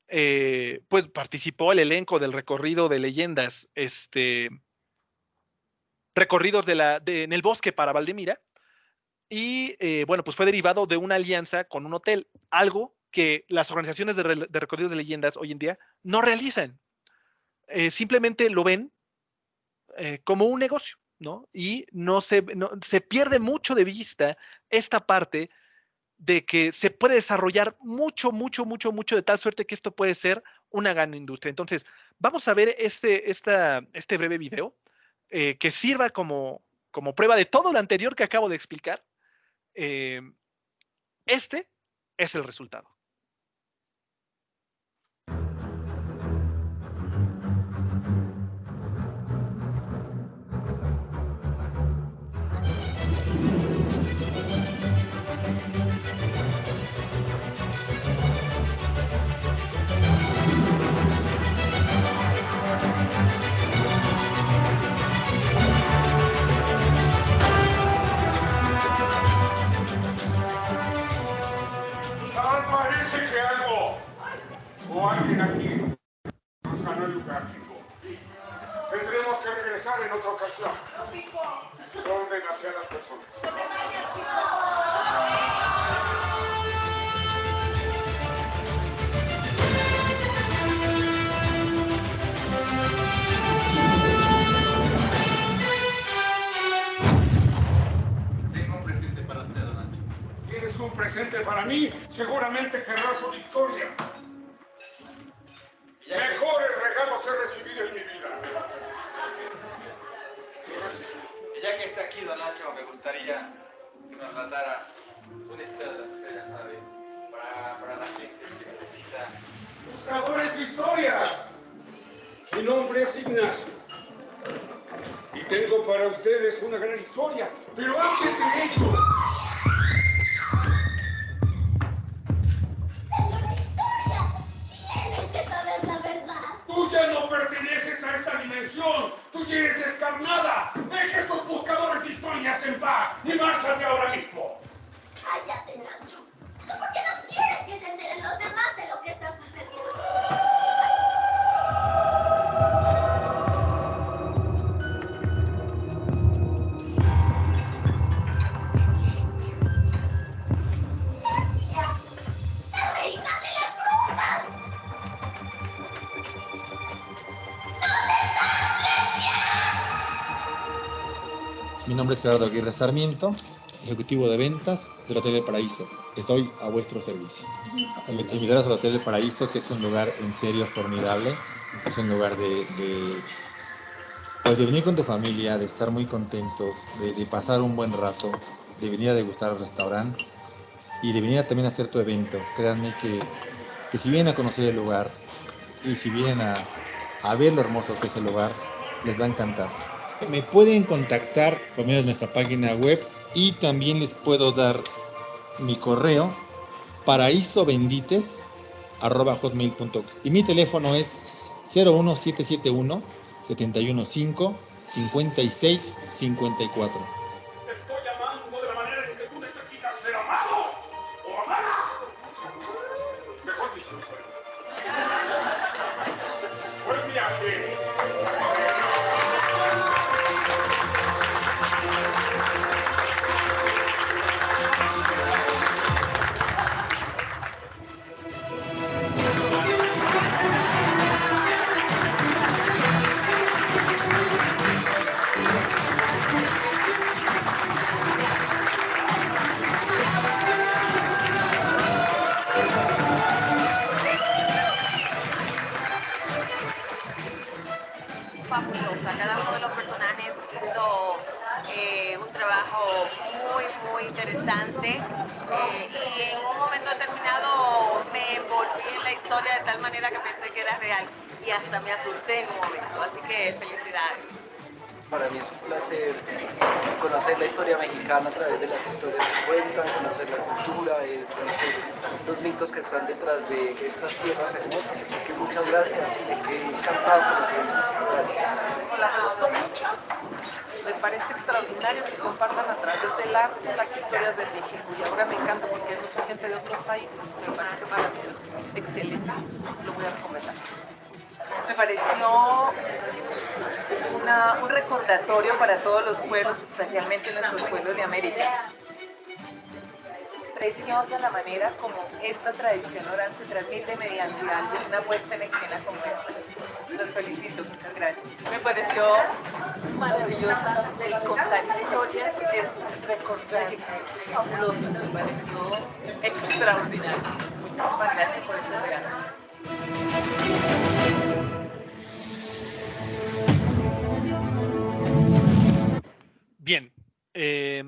[SPEAKER 1] pues participó el elenco del recorrido de leyendas, recorridos en el bosque para Valdemira, y bueno, pues fue derivado de una alianza con un hotel, algo que las organizaciones de recorridos de leyendas hoy en día no realizan. Simplemente lo ven como un negocio, ¿no? Y se pierde mucho de vista esta parte de que se puede desarrollar mucho de tal suerte que esto puede ser una gran industria. Entonces, vamos a ver este breve video que sirva como prueba de todo lo anterior que acabo de explicar. Este es el resultado.
[SPEAKER 2] O alguien aquí nos ganó el lugar, Fico. Tendremos que regresar en otra ocasión. Son demasiadas personas.
[SPEAKER 5] Tengo un presente para usted, don Nacho.
[SPEAKER 2] ¿Tienes un mí, seguramente querrás una historia. Mejores regalos he recibido en mi vida.
[SPEAKER 5] Ya que está aquí don Nacho, me gustaría que nos relatara una historia de las que ya sabe, para la gente que necesita.
[SPEAKER 2] Buscadores de historias. Mi nombre es Ignacio. Y tengo para ustedes una gran historia. Pero antes de ello... Tú ya no perteneces a esta dimensión. Tú ya eres descarnada. Deja a estos buscadores de historias en paz y márchate ahora mismo.
[SPEAKER 6] Cállate, Nacho. ¿Tú por qué no quieres que se enteren los demás de lo que está sucediendo? ¡La reina de las brujas!
[SPEAKER 5] Mi nombre es Gerardo Aguirre Sarmiento, ejecutivo de ventas del Hotel El Paraíso. Estoy a vuestro servicio. Invitaros al Hotel El Paraíso, que es un lugar en serio formidable. Es un lugar pues de venir con tu familia, de estar muy contentos, de pasar un buen rato, de venir a degustar al restaurante y de venir también a hacer tu evento. Créanme que si vienen a conocer el lugar y si vienen a ver lo hermoso que es el lugar, les va a encantar. Me pueden contactar por medio de nuestra página web y también les puedo dar mi correo paraisobendites@hotmail.com y mi teléfono es 01771 715 5654.
[SPEAKER 2] Te estoy llamando de la manera en que tú necesitas ser amado o amada. Mejor dicho, buen viaje.
[SPEAKER 7] Fabulosa, cada uno de los personajes hizo un trabajo muy interesante y en un momento determinado me envolví en la historia de tal manera que pensé que era real y hasta me asusté en un momento, así que felicidades.
[SPEAKER 8] Para mí es un placer conocer la historia mexicana a través de las historias que cuentan, conocer la cultura, conocer los mitos que están detrás de estas tierras hermosas. Así que muchas gracias, me quedé encantado con lo que vi. Gracias.
[SPEAKER 9] Hola, me gustó mucho. Me parece extraordinario que compartan a través del arte las historias de México. Y ahora me encanta porque hay mucha gente de otros países. Me pareció maravilloso. Excelente. Lo voy a recomendar.
[SPEAKER 10] Me pareció un recordatorio para todos los pueblos, especialmente nuestros pueblos de América. Preciosa la manera como esta tradición oral se transmite mediante algo, una puesta en escena como esta. Los felicito, muchas gracias.
[SPEAKER 9] Me pareció maravillosa el contar historias, es recordar, fabuloso, me pareció extraordinario. Muchísimas gracias por este regalo.
[SPEAKER 1] Bien, es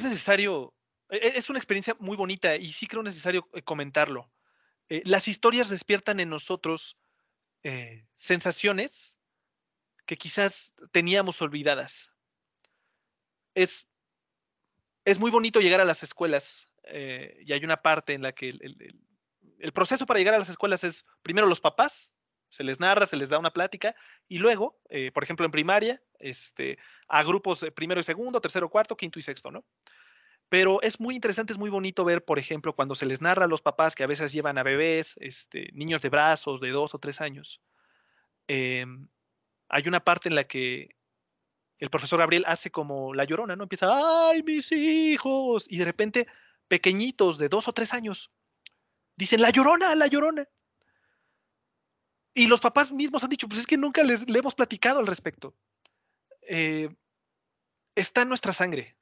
[SPEAKER 1] necesario, es una experiencia muy bonita y sí creo necesario comentarlo. Las historias despiertan en nosotros sensaciones que quizás teníamos olvidadas. Es muy bonito llegar a las escuelas y hay una parte en la que el proceso para llegar a las escuelas es primero los papás, se les narra, se les da una plática y luego, por ejemplo, en primaria, a grupos primero y segundo, tercero, cuarto, quinto y sexto, ¿no? Pero es muy interesante, es muy bonito ver, por ejemplo, cuando se les narra a los papás que a veces llevan a bebés, niños de brazos de 2 o 3 años. Hay una parte en la que el profesor Gabriel hace como la Llorona, ¿no? Empieza, ¡ay, mis hijos! Y de repente, pequeñitos de 2 o 3 años dicen, la Llorona, la Llorona. Y los papás mismos han dicho, pues es que nunca le hemos platicado al respecto. Está en nuestra sangre.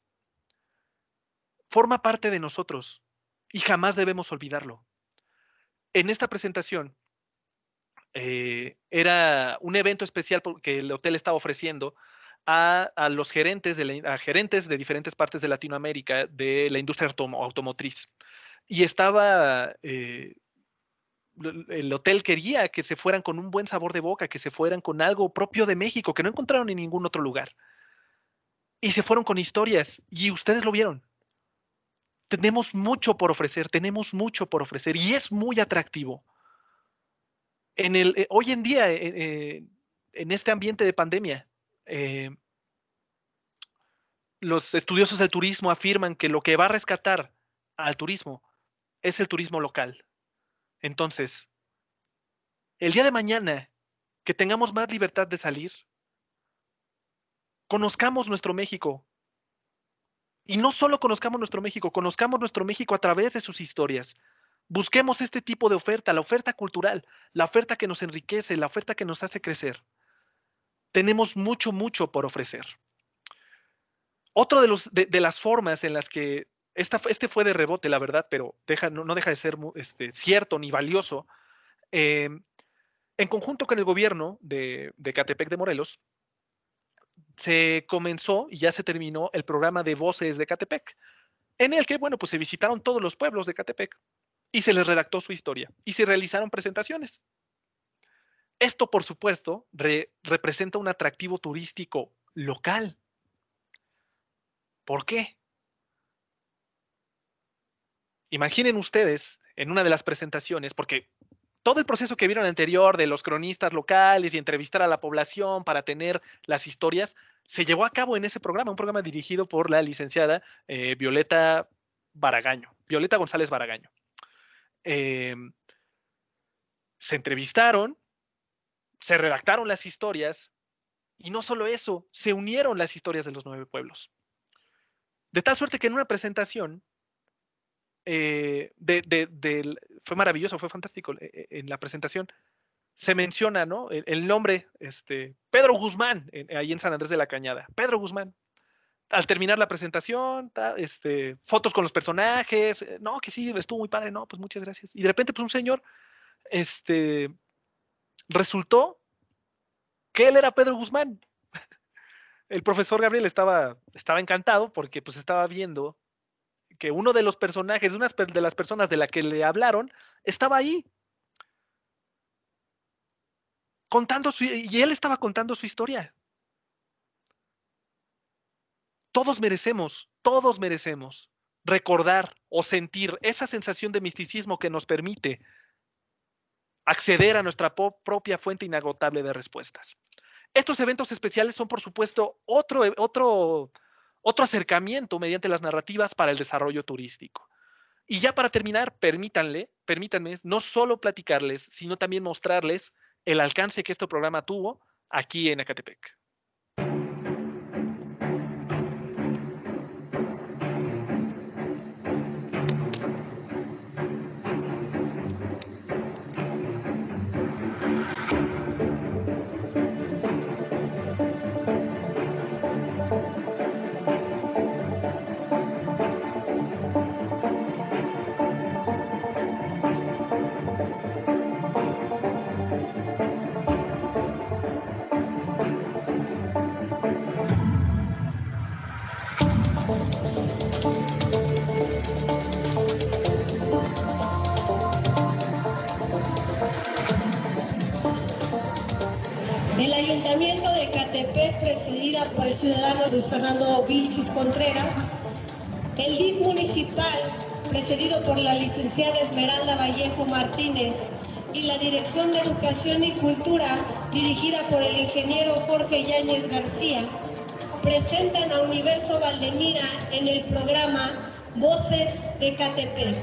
[SPEAKER 1] forma parte de nosotros y jamás debemos olvidarlo. En esta presentación era un evento especial que el hotel estaba ofreciendo a los gerentes de diferentes partes de Latinoamérica de la industria automotriz. Y el hotel quería que se fueran con un buen sabor de boca, que se fueran con algo propio de México, que no encontraron en ningún otro lugar. Y se fueron con historias, y ustedes lo vieron. Tenemos mucho por ofrecer, y es muy atractivo. Hoy en día, en este ambiente de pandemia, los estudiosos del turismo afirman que lo que va a rescatar al turismo es el turismo local. Entonces, el día de mañana, que tengamos más libertad de salir, conozcamos nuestro México. Y no solo conozcamos nuestro México a través de sus historias. Busquemos este tipo de oferta, la oferta cultural, la oferta que nos enriquece, la oferta que nos hace crecer. Tenemos mucho, mucho por ofrecer. Otro de las formas en las que, este fue de rebote, la verdad, pero no deja de ser cierto ni valioso, en conjunto con el gobierno de Ecatepec de Morelos, se comenzó y ya se terminó el programa de Voces de Ecatepec, en el que, bueno, pues se visitaron todos los pueblos de Ecatepec y se les redactó su historia y se realizaron presentaciones. Esto, por supuesto, representa un atractivo turístico local. ¿Por qué? Imaginen ustedes en una de las presentaciones, porque todo el proceso que vieron anterior de los cronistas locales y entrevistar a la población para tener las historias, se llevó a cabo en ese programa, un programa dirigido por la licenciada Violeta González Baragaño. Se entrevistaron, se redactaron las historias, y no solo eso, se unieron las historias de los 9 pueblos. De tal suerte que en una presentación, fue maravilloso, fue fantástico, en la presentación se menciona, ¿no?, el nombre, Pedro Guzmán, ahí en San Andrés de la Cañada, Pedro Guzmán. Al terminar la presentación, fotos con los personajes, no, que sí, estuvo muy padre, no, pues muchas gracias. Y de repente, pues un señor, resultó que él era Pedro Guzmán. El profesor Gabriel estaba encantado porque pues estaba viendo que uno de los personajes, una de las personas de la que le hablaron, estaba ahí. Y él estaba contando su historia. Todos merecemos recordar o sentir esa sensación de misticismo que nos permite acceder a nuestra propia fuente inagotable de respuestas. Estos eventos especiales son, por supuesto, otro acercamiento mediante las narrativas para el desarrollo turístico. Y ya para terminar, permítanme no solo platicarles, sino también mostrarles el alcance que este programa tuvo aquí en Ecatepec.
[SPEAKER 11] El Ayuntamiento de Ecatepec, presidida por el ciudadano Luis Fernando Vilchis Contreras, el DIF municipal, presidido por la licenciada Esmeralda Vallejo Martínez, y la Dirección de Educación y Cultura, dirigida por el ingeniero Jorge Yáñez García, presentan a Universo Valdemira en el programa Voces de Ecatepec,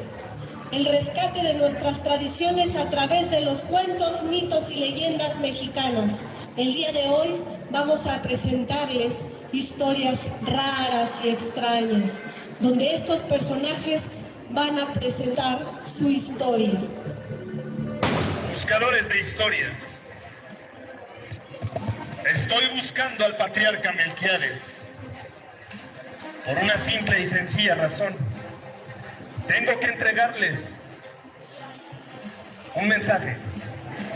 [SPEAKER 11] el rescate de nuestras tradiciones a través de los cuentos, mitos y leyendas mexicanos. El día de hoy vamos a presentarles historias raras y extrañas, donde estos personajes van a presentar su historia.
[SPEAKER 12] Buscadores de historias. Estoy buscando al patriarca Melquiades por una simple y sencilla razón. Tengo que entregarles un mensaje.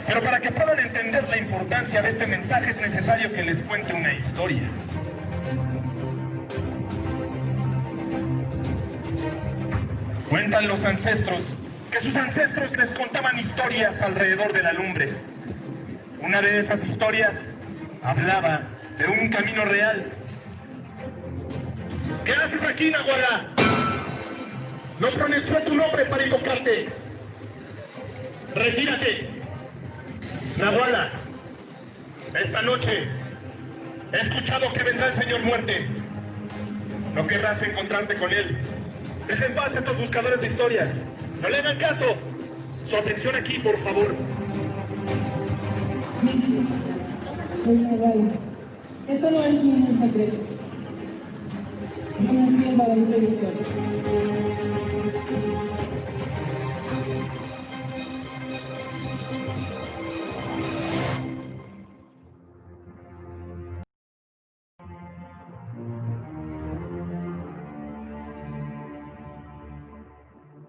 [SPEAKER 12] Pero para que puedan entender la importancia de este mensaje es necesario que les cuente una historia. Cuentan los ancestros que sus ancestros les contaban historias alrededor de la lumbre. Una de esas historias hablaba de un camino real. ¿Qué haces aquí, Nahuala? No pronunció tu nombre para invocarte. Retírate. Nahuala, esta noche he escuchado que vendrá el Señor Muerte. No querrás encontrarte con él. Dejen en paz a estos buscadores de historias. No le hagan caso. Su atención aquí, por favor.
[SPEAKER 11] Sí, soy Nahuala. Eso no es ningún secreto. Yo nací en Guadalupe, Victoria.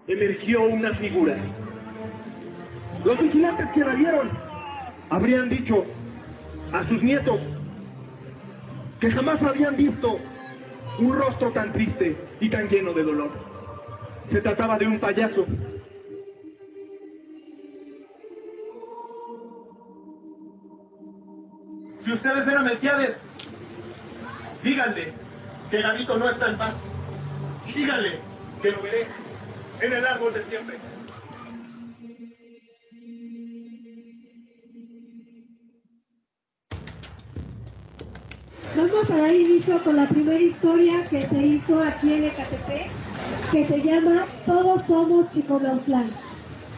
[SPEAKER 12] Emergió una figura. Los vigilantes que la vieron habrían dicho a sus nietos que jamás habían visto un rostro tan triste y tan lleno de dolor. Se trataba de un payaso. Si ustedes ven a Melquiades, díganle que Gabito no está en paz. Y díganle que lo veré en el árbol de siempre.
[SPEAKER 11] Vamos a dar inicio con la primera historia que se hizo aquí en Ecatepec, que se llama Todos somos Chiconautlán.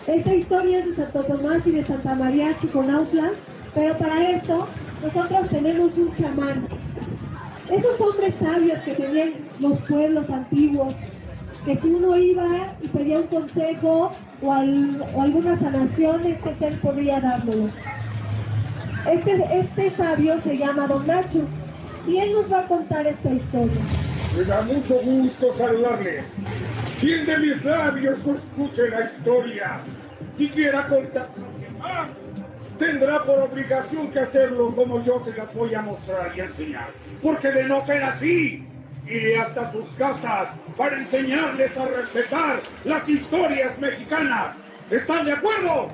[SPEAKER 11] Esta historia es de Santo Tomás y de Santa María Chiconautlán, pero para esto nosotros tenemos un chamán. Esos hombres sabios que tenían los pueblos antiguos, que si uno iba y pedía un consejo o alguna sanación, este ser podría dárselo. Este sabio se llama Don Nacho y él nos va a contar esta historia.
[SPEAKER 2] Me da mucho gusto saludarles. Quien de mis labios escuche la historia y quiera contar más, tendrá por obligación que hacerlo como yo se las voy a mostrar y enseñar. Porque de no ser así, iré hasta sus casas para enseñarles a respetar las historias mexicanas. ¿Están de acuerdo?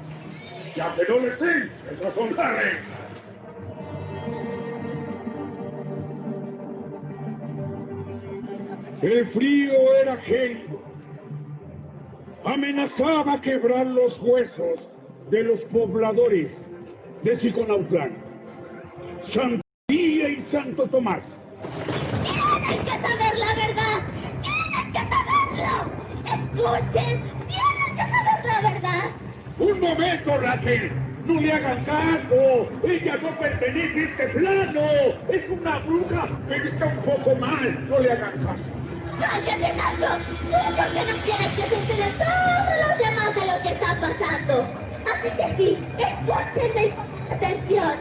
[SPEAKER 2] Ya que no lo estén, esas son las reglas. El frío era gélido. Amenazaba quebrar los huesos de los pobladores de Chiconautlán. Santa María y Santo Tomás.
[SPEAKER 6] ¡Tienes que saber la verdad! ¡Tienes que saberlo! ¡Escuchen! ¡Tienes que saber la verdad!
[SPEAKER 2] ¡Un momento, Raquel! ¡No le hagan caso! ¡Ella no pertenece a este plano! ¡Es una bruja, pero está un poco mal! ¡No le hagan caso!
[SPEAKER 6] ¡Cállate, Nacho! ¿Tú por qué no quieres que se enteren todos los demás de lo que está pasando? Así que sí, escúchenme con atención.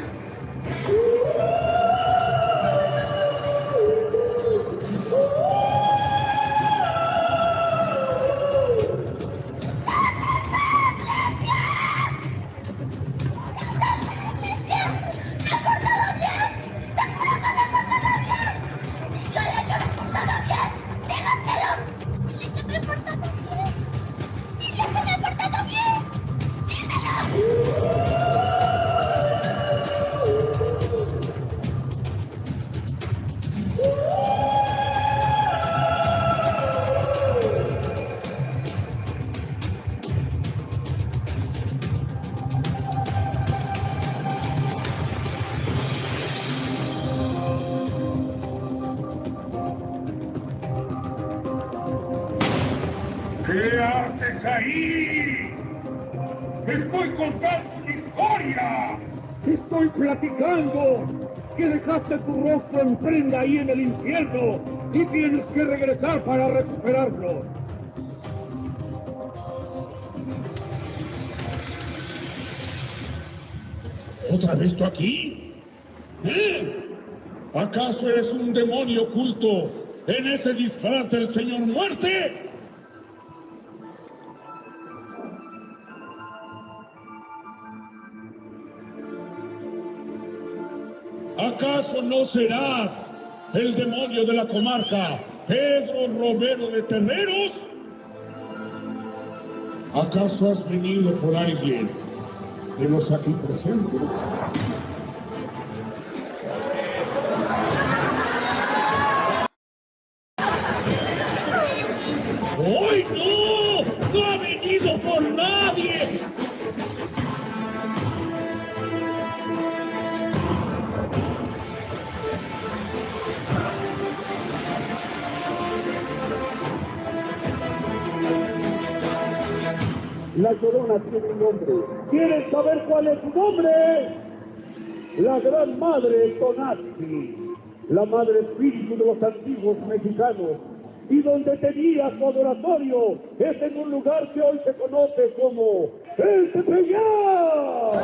[SPEAKER 2] ¿Qué haces ahí? ¡Estoy contando una historia! ¡Estoy platicando! Que dejaste tu rostro en prenda ahí en el infierno y tienes que regresar para recuperarlo. ¿Otra vez tú aquí? ¿Acaso eres un demonio oculto en ese disfraz del Señor Muerte? ¿Acaso no serás el demonio de la comarca, Pedro Romero de Terreros? ¿Acaso has venido por alguien de los aquí presentes? ¡Hoy no! ¡No ha venido por nadie! La Llorona tiene un nombre. ¿Quieren saber cuál es su nombre? La Gran Madre Tonantzin, la Madre Espíritu de los antiguos mexicanos. Y donde tenía su adoratorio es en un lugar que hoy se conoce como el Tepeyac.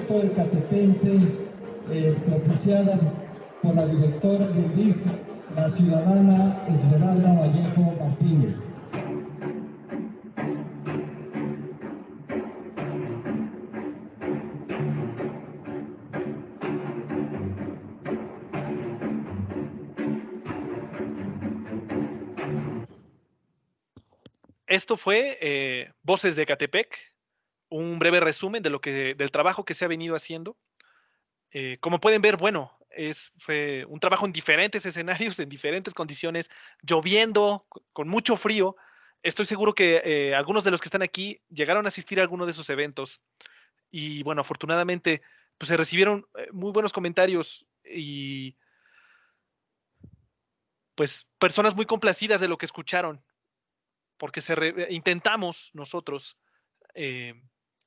[SPEAKER 13] Ecatepense, propiciada por la directora del DIF, la ciudadana Esmeralda Vallejo Martínez.
[SPEAKER 1] Esto fue Voces de Ecatepec, un breve resumen de del trabajo que se ha venido haciendo. Como pueden ver, bueno, fue un trabajo en diferentes escenarios, en diferentes condiciones, lloviendo, con mucho frío. Estoy seguro que algunos de los que están aquí llegaron a asistir a alguno de esos eventos. Y bueno, afortunadamente, pues se recibieron muy buenos comentarios y pues personas muy complacidas de lo que escucharon, porque intentamos nosotros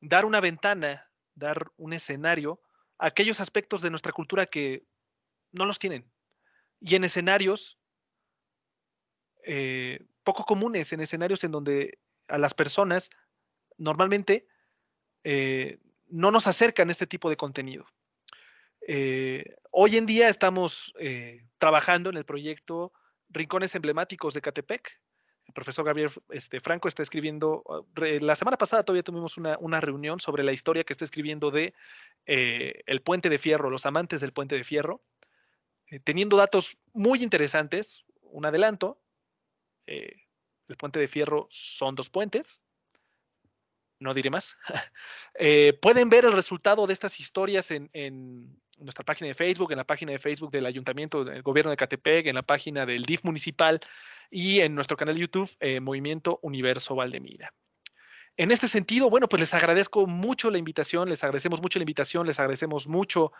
[SPEAKER 1] dar una ventana, dar un escenario a aquellos aspectos de nuestra cultura que no los tienen. Y en escenarios poco comunes, en escenarios en donde a las personas normalmente no nos acercan este tipo de contenido. Hoy en día estamos trabajando en el proyecto Rincones Emblemáticos de Ecatepec. El profesor Gabriel Franco está escribiendo, la semana pasada todavía tuvimos una reunión sobre la historia que está escribiendo de el Puente de Fierro, los amantes del Puente de Fierro, teniendo datos muy interesantes. Un adelanto, el Puente de Fierro son 2 puentes, no diré más. Pueden ver el resultado de estas historias en nuestra página de Facebook, en la página de Facebook del Ayuntamiento del Gobierno de Ecatepec, en la página del DIF municipal y en nuestro canal de YouTube, Movimiento Universo Valdemira. En este sentido, bueno, pues les agradezco mucho la invitación, les agradecemos mucho la invitación, les agradecemos mucho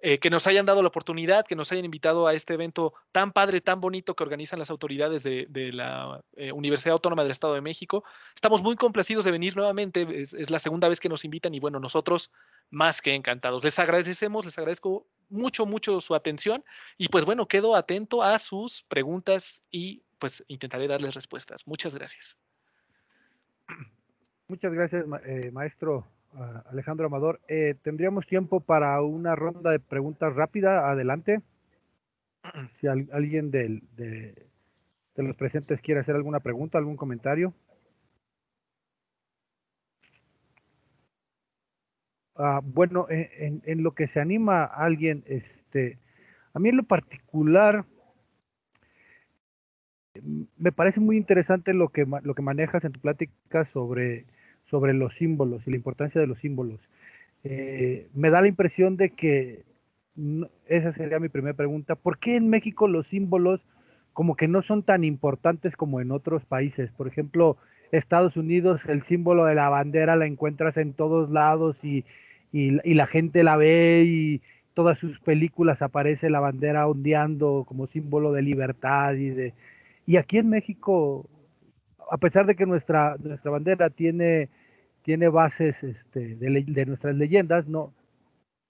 [SPEAKER 1] que nos hayan dado la oportunidad, que nos hayan invitado a este evento tan padre, tan bonito que organizan las autoridades de la Universidad Autónoma del Estado de México. Estamos muy complacidos de venir nuevamente, es la segunda vez que nos invitan y bueno, nosotros más que encantados. Les agradecemos, les agradezco mucho, mucho su atención y pues bueno, quedo atento a sus preguntas y pues intentaré darles respuestas. Muchas gracias.
[SPEAKER 14] Muchas gracias, maestro Alejandro Amador. ¿Tendríamos tiempo para una ronda de preguntas rápida? Adelante. Si alguien de los presentes quiere hacer alguna pregunta, algún comentario. Bueno, en lo que se anima a alguien, a mí en lo particular me parece muy interesante lo que manejas en tu plática sobre los símbolos y la importancia de los símbolos. Me da la impresión de que, esa sería mi primera pregunta, ¿por qué en México los símbolos como que no son tan importantes como en otros países? Por ejemplo, Estados Unidos, el símbolo de la bandera la encuentras en todos lados y la gente la ve y todas sus películas aparece la bandera ondeando como símbolo de libertad y aquí en México, a pesar de que nuestra bandera tiene bases de nuestras leyendas, no,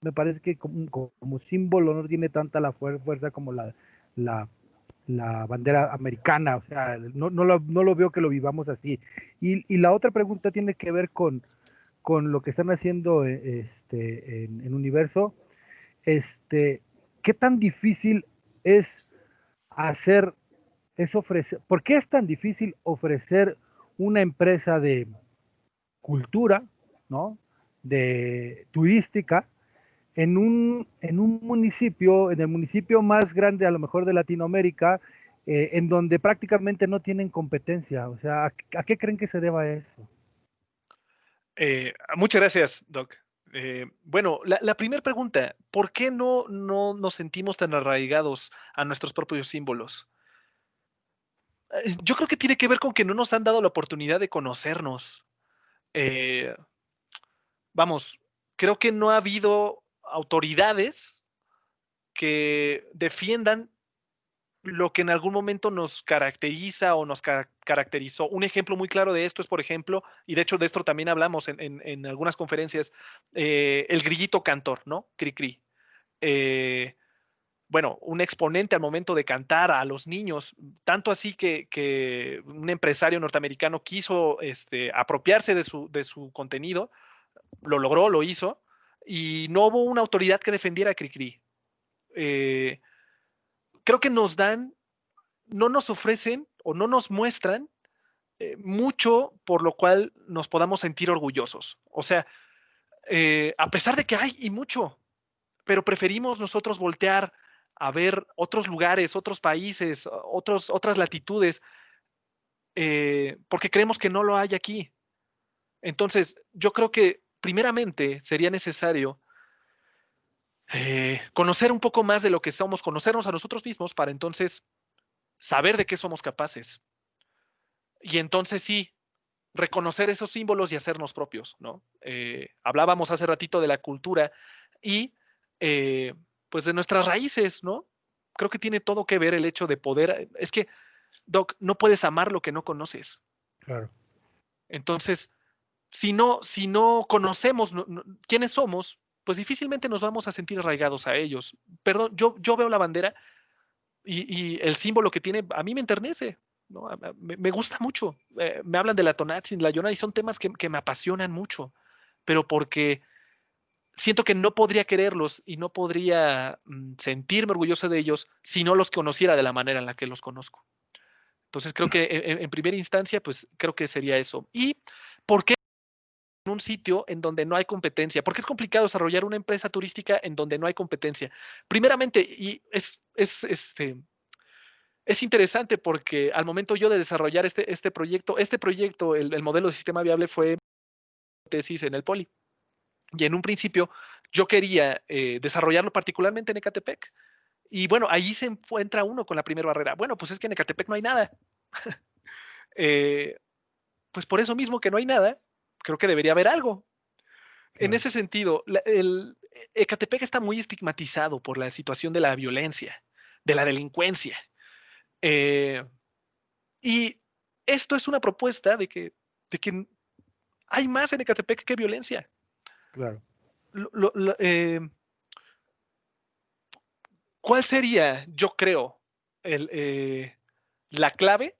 [SPEAKER 14] me parece que como símbolo no tiene tanta la fuerza como la bandera americana, o sea, no lo veo que lo vivamos así. Y la otra pregunta tiene que ver con lo que están haciendo en Universo. ¿Qué tan difícil es ofrecer, por qué es tan difícil ofrecer una empresa de cultura, ¿no?, de turística, en un municipio, en el municipio más grande a lo mejor de Latinoamérica, en donde prácticamente no tienen competencia? O sea, ¿a qué creen que se deba eso?
[SPEAKER 1] Muchas gracias, Doc. Bueno, la primera pregunta, ¿por qué no nos sentimos tan arraigados a nuestros propios símbolos? Yo creo que tiene que ver con que no nos han dado la oportunidad de conocernos. Vamos, creo que no ha habido autoridades que defiendan lo que en algún momento nos caracteriza o nos caracterizó. Un ejemplo muy claro de esto es, por ejemplo, y de hecho de esto también hablamos en algunas conferencias, el grillito cantor, ¿no? Cri-cri. Bueno, un exponente al momento de cantar a los niños, tanto así que un empresario norteamericano quiso apropiarse de su contenido, lo logró, lo hizo, y no hubo una autoridad que defendiera a Cricri. Creo que no nos ofrecen o no nos muestran mucho por lo cual nos podamos sentir orgullosos. O sea, a pesar de que hay y mucho, pero preferimos nosotros voltear a ver otros lugares, otros países, otras latitudes, porque creemos que no lo hay aquí. Entonces, yo creo que primeramente sería necesario conocer un poco más de lo que somos, conocernos a nosotros mismos para entonces saber de qué somos capaces. Y entonces sí, reconocer esos símbolos y hacernos propios, ¿no? Hablábamos hace ratito de la cultura y pues de nuestras raíces, ¿no? Creo que tiene todo que ver el hecho de poder, es que, Doc, no puedes amar lo que no conoces.
[SPEAKER 14] Claro.
[SPEAKER 1] Entonces, si no conocemos quiénes somos, pues difícilmente nos vamos a sentir arraigados a ellos. Perdón, yo veo la bandera y el símbolo que tiene, a mí me enternece, ¿no? Me gusta mucho. Me hablan de la Tonatzin, la Yona, y son temas que me apasionan mucho, pero porque siento que no podría quererlos y no podría sentirme orgulloso de ellos si no los conociera de la manera en la que los conozco. Entonces creo que en primera instancia, pues creo que sería eso. ¿Y por qué en un sitio en donde no hay competencia? ¿Por qué es complicado desarrollar una empresa turística en donde no hay competencia? Primeramente, y es interesante porque al momento yo de desarrollar este proyecto, el modelo de sistema viable fue tesis en el Poli. Y en un principio yo quería desarrollarlo particularmente en Ecatepec. Y bueno, ahí se encuentra uno con la primera barrera. Bueno, pues es que en Ecatepec no hay nada. Pues por eso mismo que no hay nada, creo que debería haber algo. En ese sentido, Ecatepec está muy estigmatizado por la situación de la violencia, de la delincuencia. Y esto es una propuesta de que hay más en Ecatepec que violencia.
[SPEAKER 14] Claro.
[SPEAKER 1] ¿Cuál sería, yo creo, la clave?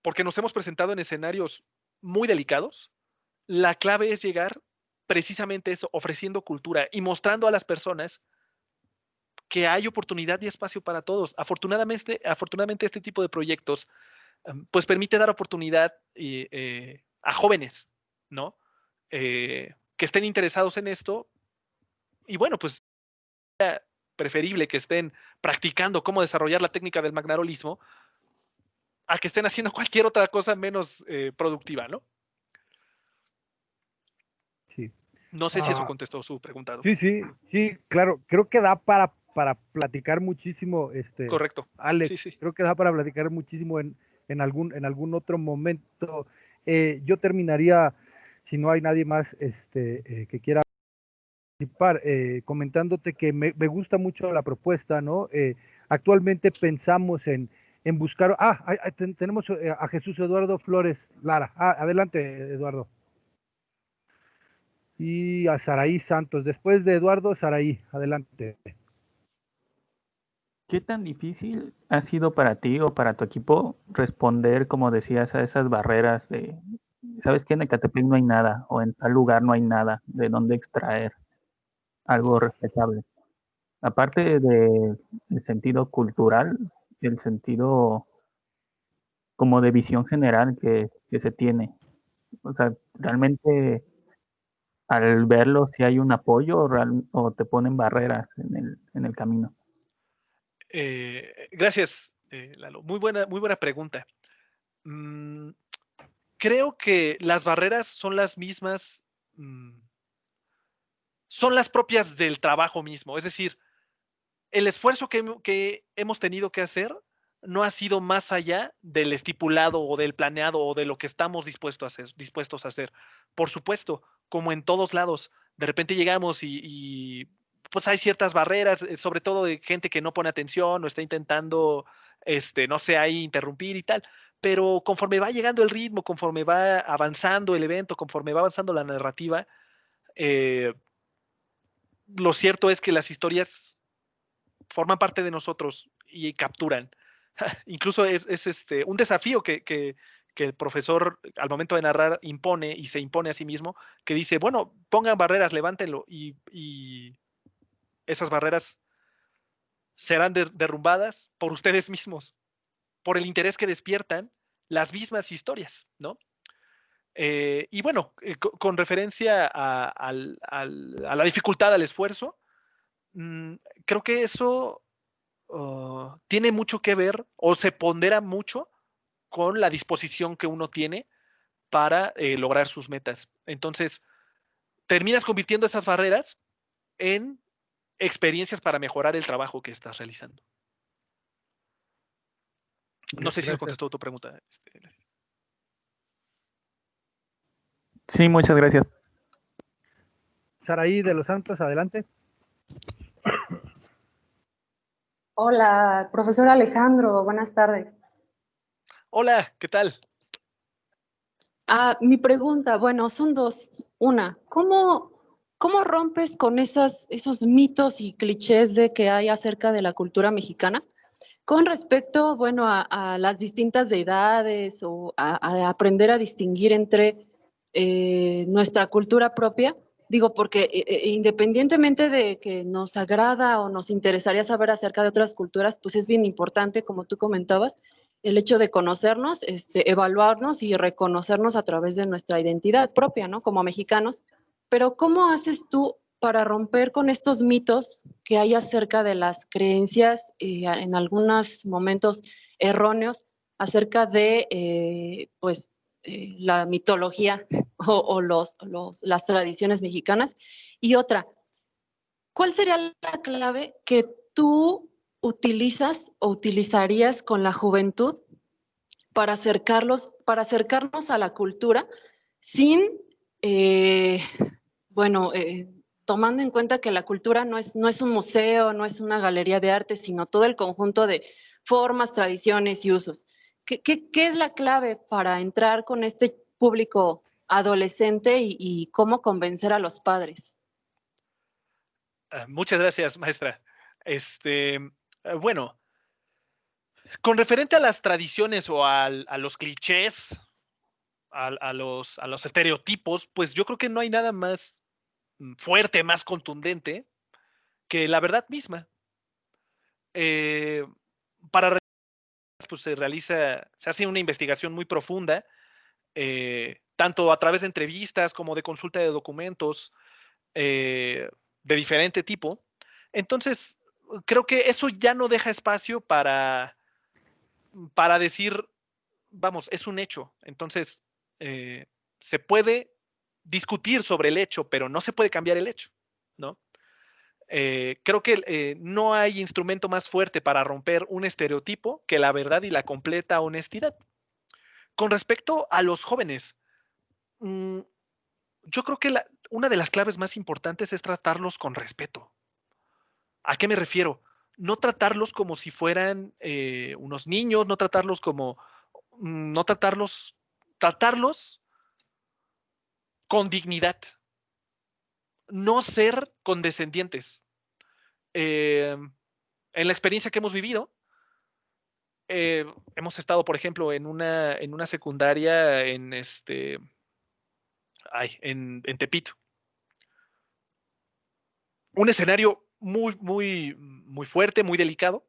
[SPEAKER 1] Porque nos hemos presentado en escenarios muy delicados. La clave es llegar precisamente eso, ofreciendo cultura y mostrando a las personas que hay oportunidad y espacio para todos. Afortunadamente este tipo de proyectos pues permite dar oportunidad a jóvenes, ¿no? Que estén interesados en esto. Y bueno, pues sería preferible que estén practicando cómo desarrollar la técnica del magnarolismo a que estén haciendo cualquier otra cosa menos productiva, ¿no?
[SPEAKER 14] Sí.
[SPEAKER 1] No sé si eso contestó su pregunta.
[SPEAKER 14] Sí, claro. Creo que da para platicar muchísimo,
[SPEAKER 1] Correcto.
[SPEAKER 14] Alex.
[SPEAKER 1] Sí.
[SPEAKER 14] Creo que da para platicar muchísimo en algún otro momento. Yo terminaría, si no hay nadie más que quiera participar, comentándote que me gusta mucho la propuesta, ¿no? Actualmente pensamos en buscar. Tenemos a Jesús Eduardo Flores Lara. Adelante, Eduardo. Y a Saraí Santos. Después de Eduardo, Saraí. Adelante.
[SPEAKER 15] ¿Qué tan difícil ha sido para ti o para tu equipo responder, como decías, a esas barreras de, sabes que en Ecatepec no hay nada o en tal lugar no hay nada de dónde extraer algo respetable? Aparte del sentido cultural, el sentido como de visión general que se tiene. O sea, realmente al verlo si hay un apoyo o te ponen barreras en el camino.
[SPEAKER 1] Gracias, Lalo. Muy buena pregunta. Creo que las barreras son las mismas, son las propias del trabajo mismo. Es decir, el esfuerzo que hemos tenido que hacer no ha sido más allá del estipulado o del planeado o de lo que estamos dispuestos a hacer. Por supuesto, como en todos lados, de repente llegamos y pues hay ciertas barreras, sobre todo de gente que no pone atención o está intentando, no sé, ahí interrumpir y tal. Pero conforme va llegando el ritmo, conforme va avanzando el evento, conforme va avanzando la narrativa, lo cierto es que las historias forman parte de nosotros y capturan. Incluso es un desafío que el profesor al momento de narrar impone y se impone a sí mismo, que dice, bueno, pongan barreras, levántenlo y esas barreras serán derrumbadas por ustedes mismos, por el interés que despiertan las mismas historias, ¿no? Y bueno, con referencia a la dificultad, al esfuerzo, creo que eso tiene mucho que ver o se pondera mucho con la disposición que uno tiene para lograr sus metas. Entonces, terminas convirtiendo esas barreras en experiencias para mejorar el trabajo que estás realizando. No sé si eso contestó tu pregunta.
[SPEAKER 15] Sí, muchas gracias.
[SPEAKER 14] Saraí de los Santos, adelante.
[SPEAKER 16] Hola, profesor Alejandro, buenas tardes.
[SPEAKER 1] Hola, ¿qué tal?
[SPEAKER 16] Mi pregunta, bueno, son dos. Una, ¿cómo rompes con esos mitos y clichés de que hay acerca de la cultura mexicana con respecto, bueno, a las distintas deidades o a aprender a distinguir entre nuestra cultura propia? Digo, porque independientemente de que nos agrada o nos interesaría saber acerca de otras culturas, pues es bien importante, como tú comentabas, el hecho de conocernos, evaluarnos y reconocernos a través de nuestra identidad propia, ¿no? Como mexicanos. Pero ¿cómo haces tú para romper con estos mitos que hay acerca de las creencias, en algunos momentos erróneos, acerca de, la mitología o las tradiciones mexicanas? Y otra, ¿cuál sería la clave que tú utilizas o utilizarías con la juventud para acercarnos a la cultura sin, tomando en cuenta que la cultura no es un museo, no es una galería de arte, sino todo el conjunto de formas, tradiciones y usos. ¿Qué es la clave para entrar con este público adolescente y cómo convencer a los padres?
[SPEAKER 1] Muchas gracias, maestra. Bueno, con referente a las tradiciones o a los clichés, a los estereotipos, pues yo creo que no hay nada más fuerte, más contundente que la verdad misma. Para pues se hace una investigación muy profunda, tanto a través de entrevistas como de consulta de documentos de diferente tipo. Entonces, creo que eso ya no deja espacio para decir, vamos, es un hecho. Entonces, se puede discutir sobre el hecho, pero no se puede cambiar el hecho, ¿no? Creo que no hay instrumento más fuerte para romper un estereotipo que la verdad y la completa honestidad. Con respecto a los jóvenes, yo creo que una de las claves más importantes es tratarlos con respeto. ¿A qué me refiero? No tratarlos como si fueran unos niños, no tratarlos como, no tratarlos con dignidad, no ser condescendientes. En la experiencia que hemos vivido, hemos estado, por ejemplo, en una secundaria en Tepito. Un escenario muy fuerte, muy delicado.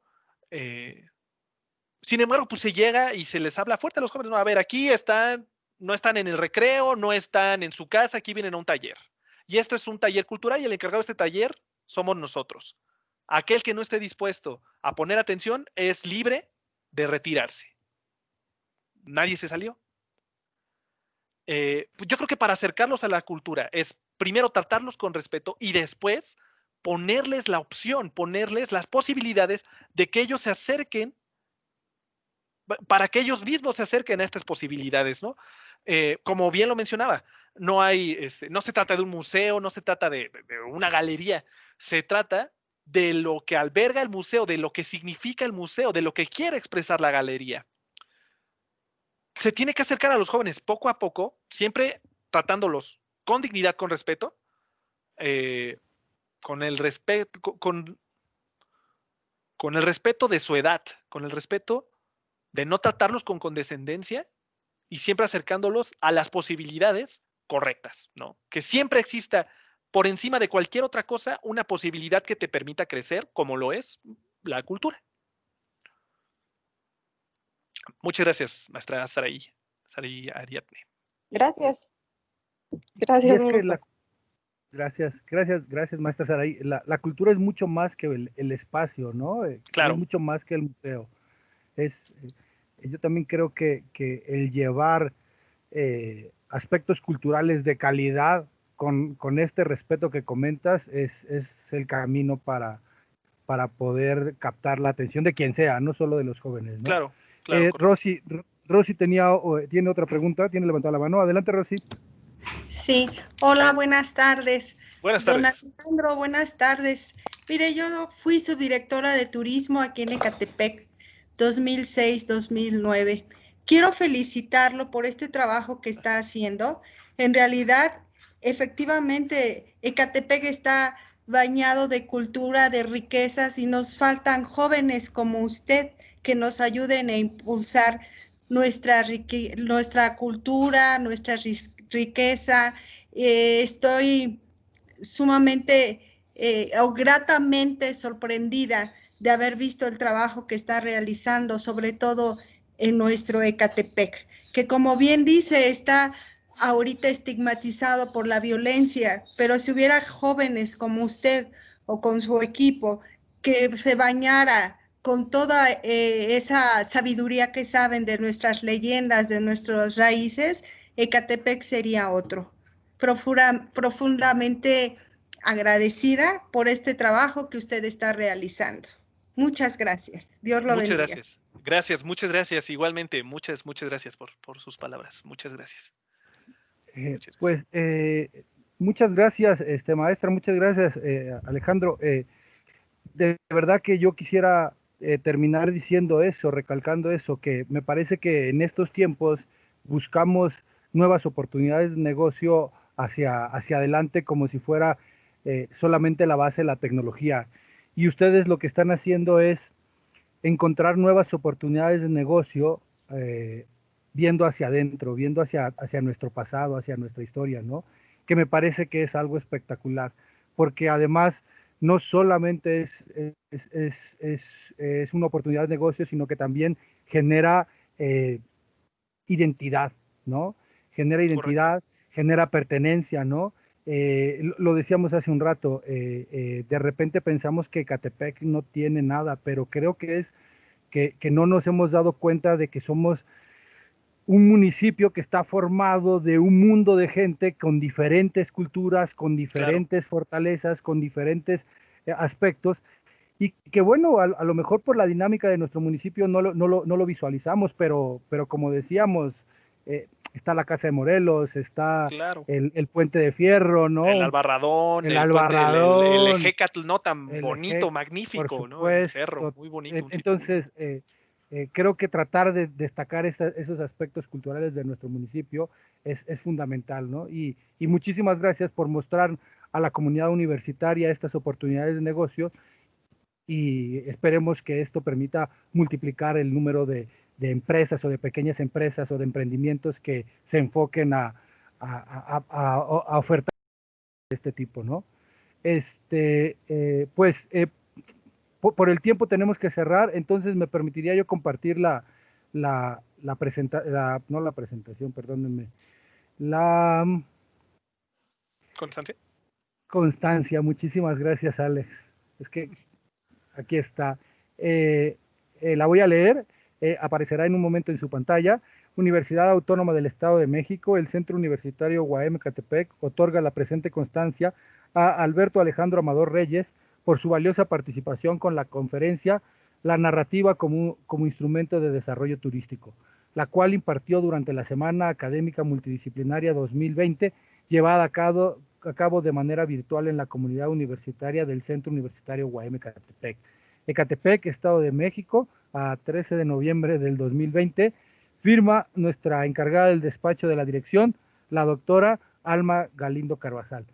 [SPEAKER 1] Sin embargo, pues se llega y se les habla fuerte a los jóvenes. No, a ver, aquí no están en el recreo, no están en su casa, aquí vienen a un taller. Y esto es un taller cultural y el encargado de este taller somos nosotros. Aquel que no esté dispuesto a poner atención es libre de retirarse. Nadie se salió. Yo creo que para acercarlos a la cultura es primero tratarlos con respeto y después ponerles la opción, ponerles las posibilidades de que ellos se acerquen, para que ellos mismos se acerquen a estas posibilidades, ¿no? Como bien lo mencionaba, no se trata de un museo, no se trata de una galería, se trata de lo que alberga el museo, de lo que significa el museo, de lo que quiere expresar la galería. Se tiene que acercar a los jóvenes poco a poco, siempre tratándolos con dignidad, con respeto, con el respeto, con el respeto de su edad, con el respeto de no tratarlos con condescendencia y siempre acercándolos a las posibilidades correctas, ¿no? Que siempre exista por encima de cualquier otra cosa una posibilidad que te permita crecer, como lo es la cultura. Muchas gracias, maestra Saraí Ariadne.
[SPEAKER 16] Gracias.
[SPEAKER 14] Y es que gracias, maestra Saraí. La cultura es mucho más que el espacio, ¿no?
[SPEAKER 1] Claro.
[SPEAKER 14] Es mucho más que el museo. Yo también creo que el llevar aspectos culturales de calidad con este respeto que comentas es el camino para poder captar la atención de quien sea, no solo de los jóvenes, ¿no?
[SPEAKER 1] Claro.
[SPEAKER 14] Rosy tiene otra pregunta, tiene levantada la mano. Adelante, Rosy.
[SPEAKER 17] Sí, hola, buenas tardes.
[SPEAKER 1] Buenas tardes.
[SPEAKER 17] Don Alejandro, buenas tardes. Mire, yo fui subdirectora de turismo aquí en Ecatepec, 2006-2009. Quiero felicitarlo por este trabajo que está haciendo. En realidad, efectivamente, Ecatepec está bañado de cultura, de riquezas y nos faltan jóvenes como usted que nos ayuden a impulsar nuestra cultura, nuestra riqueza. Estoy sumamente o gratamente sorprendida de haber visto el trabajo que está realizando, sobre todo en nuestro Ecatepec, que como bien dice, está ahorita estigmatizado por la violencia, pero si hubiera jóvenes como usted o con su equipo que se bañara con toda esa sabiduría que saben de nuestras leyendas, de nuestras raíces, Ecatepec sería otro. Profundamente agradecida por este trabajo que usted está realizando. Muchas gracias. Dios lo bendiga.
[SPEAKER 1] Muchas gracias. Muchas gracias. Igualmente, muchas gracias por sus palabras. Muchas gracias.
[SPEAKER 14] Pues Muchas gracias, maestra, muchas gracias, Alejandro. De verdad que yo quisiera terminar diciendo eso, recalcando eso, que me parece que en estos tiempos buscamos nuevas oportunidades de negocio hacia adelante como si fuera solamente la base de la tecnología. Y ustedes lo que están haciendo es encontrar nuevas oportunidades de negocio viendo hacia adentro, viendo hacia nuestro pasado, hacia nuestra historia, ¿no? Que me parece que es algo espectacular, porque además no solamente es una oportunidad de negocio, sino que también genera identidad, ¿no? Genera identidad, genera pertenencia, ¿no? Lo decíamos hace un rato, de repente pensamos que Ecatepec no tiene nada, pero creo que es que no nos hemos dado cuenta de que somos un municipio que está formado de un mundo de gente con diferentes culturas, con diferentes fortalezas, con diferentes aspectos, y que bueno, a lo mejor por la dinámica de nuestro municipio no lo visualizamos, pero como decíamos, está la Casa de Morelos, está el Puente de Fierro, ¿no?
[SPEAKER 1] El Albarradón,
[SPEAKER 14] el
[SPEAKER 1] Albarradón, el
[SPEAKER 14] Albarradón,
[SPEAKER 1] Ejecatl, no tan
[SPEAKER 14] el
[SPEAKER 1] bonito,
[SPEAKER 14] por
[SPEAKER 1] magnífico, ¿no? El cerro,
[SPEAKER 14] supuesto.
[SPEAKER 1] muy bonito. Un sitio
[SPEAKER 14] Entonces, creo que tratar de destacar esos aspectos culturales de nuestro municipio es fundamental, ¿no? Y muchísimas gracias por mostrar a la comunidad universitaria estas oportunidades de negocio, y esperemos que esto permita multiplicar el número de empresas o de pequeñas empresas o de emprendimientos que se enfoquen a ofertar de este tipo, ¿no? Por el tiempo tenemos que cerrar, entonces me permitiría yo compartir no la presentación, perdónenme, la
[SPEAKER 1] Constancia.
[SPEAKER 14] constancia. Muchísimas gracias, Alex. Es que aquí está. La voy a leer, aparecerá en un momento en su pantalla. Universidad Autónoma del Estado de México, el Centro Universitario UAM Ecatepec otorga la presente constancia a Alberto Alejandro Amador Reyes por su valiosa participación con la conferencia La narrativa como instrumento de desarrollo turístico, la cual impartió durante la Semana Académica Multidisciplinaria 2020, llevada a cabo de manera virtual en la comunidad universitaria del Centro Universitario UAM Ecatepec. Ecatepec, Estado de México, a 13 de noviembre del 2020, firma nuestra encargada del despacho de la dirección, la doctora Alma Galindo Carvajal.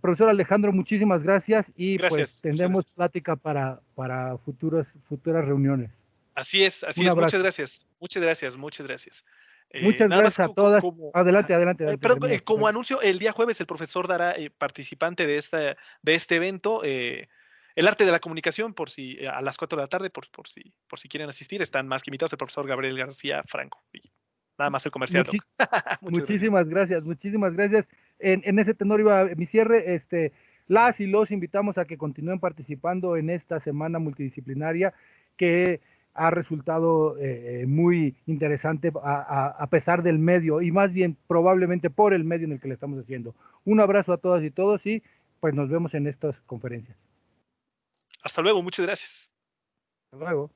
[SPEAKER 14] Profesor Alejandro, muchísimas gracias y
[SPEAKER 1] gracias,
[SPEAKER 14] pues tendremos plática para futuras reuniones.
[SPEAKER 1] Así es, muchas gracias.
[SPEAKER 14] Muchas gracias a todas. Adelante.
[SPEAKER 1] Pero como anuncio, el día jueves el profesor dará participante de este evento, el arte de la comunicación, por si a las 4 de la tarde, por si quieren asistir, están más que invitados el profesor Gabriel García Franco. Nada más el comercial.
[SPEAKER 14] Muchísimas gracias. En ese tenor iba mi cierre. Las y los invitamos a que continúen participando en esta semana multidisciplinaria que ha resultado muy interesante a pesar del medio, y más bien probablemente por el medio en el que le estamos haciendo. Un abrazo a todas y todos y pues nos vemos en estas conferencias.
[SPEAKER 1] Hasta luego, muchas gracias.
[SPEAKER 14] Hasta luego.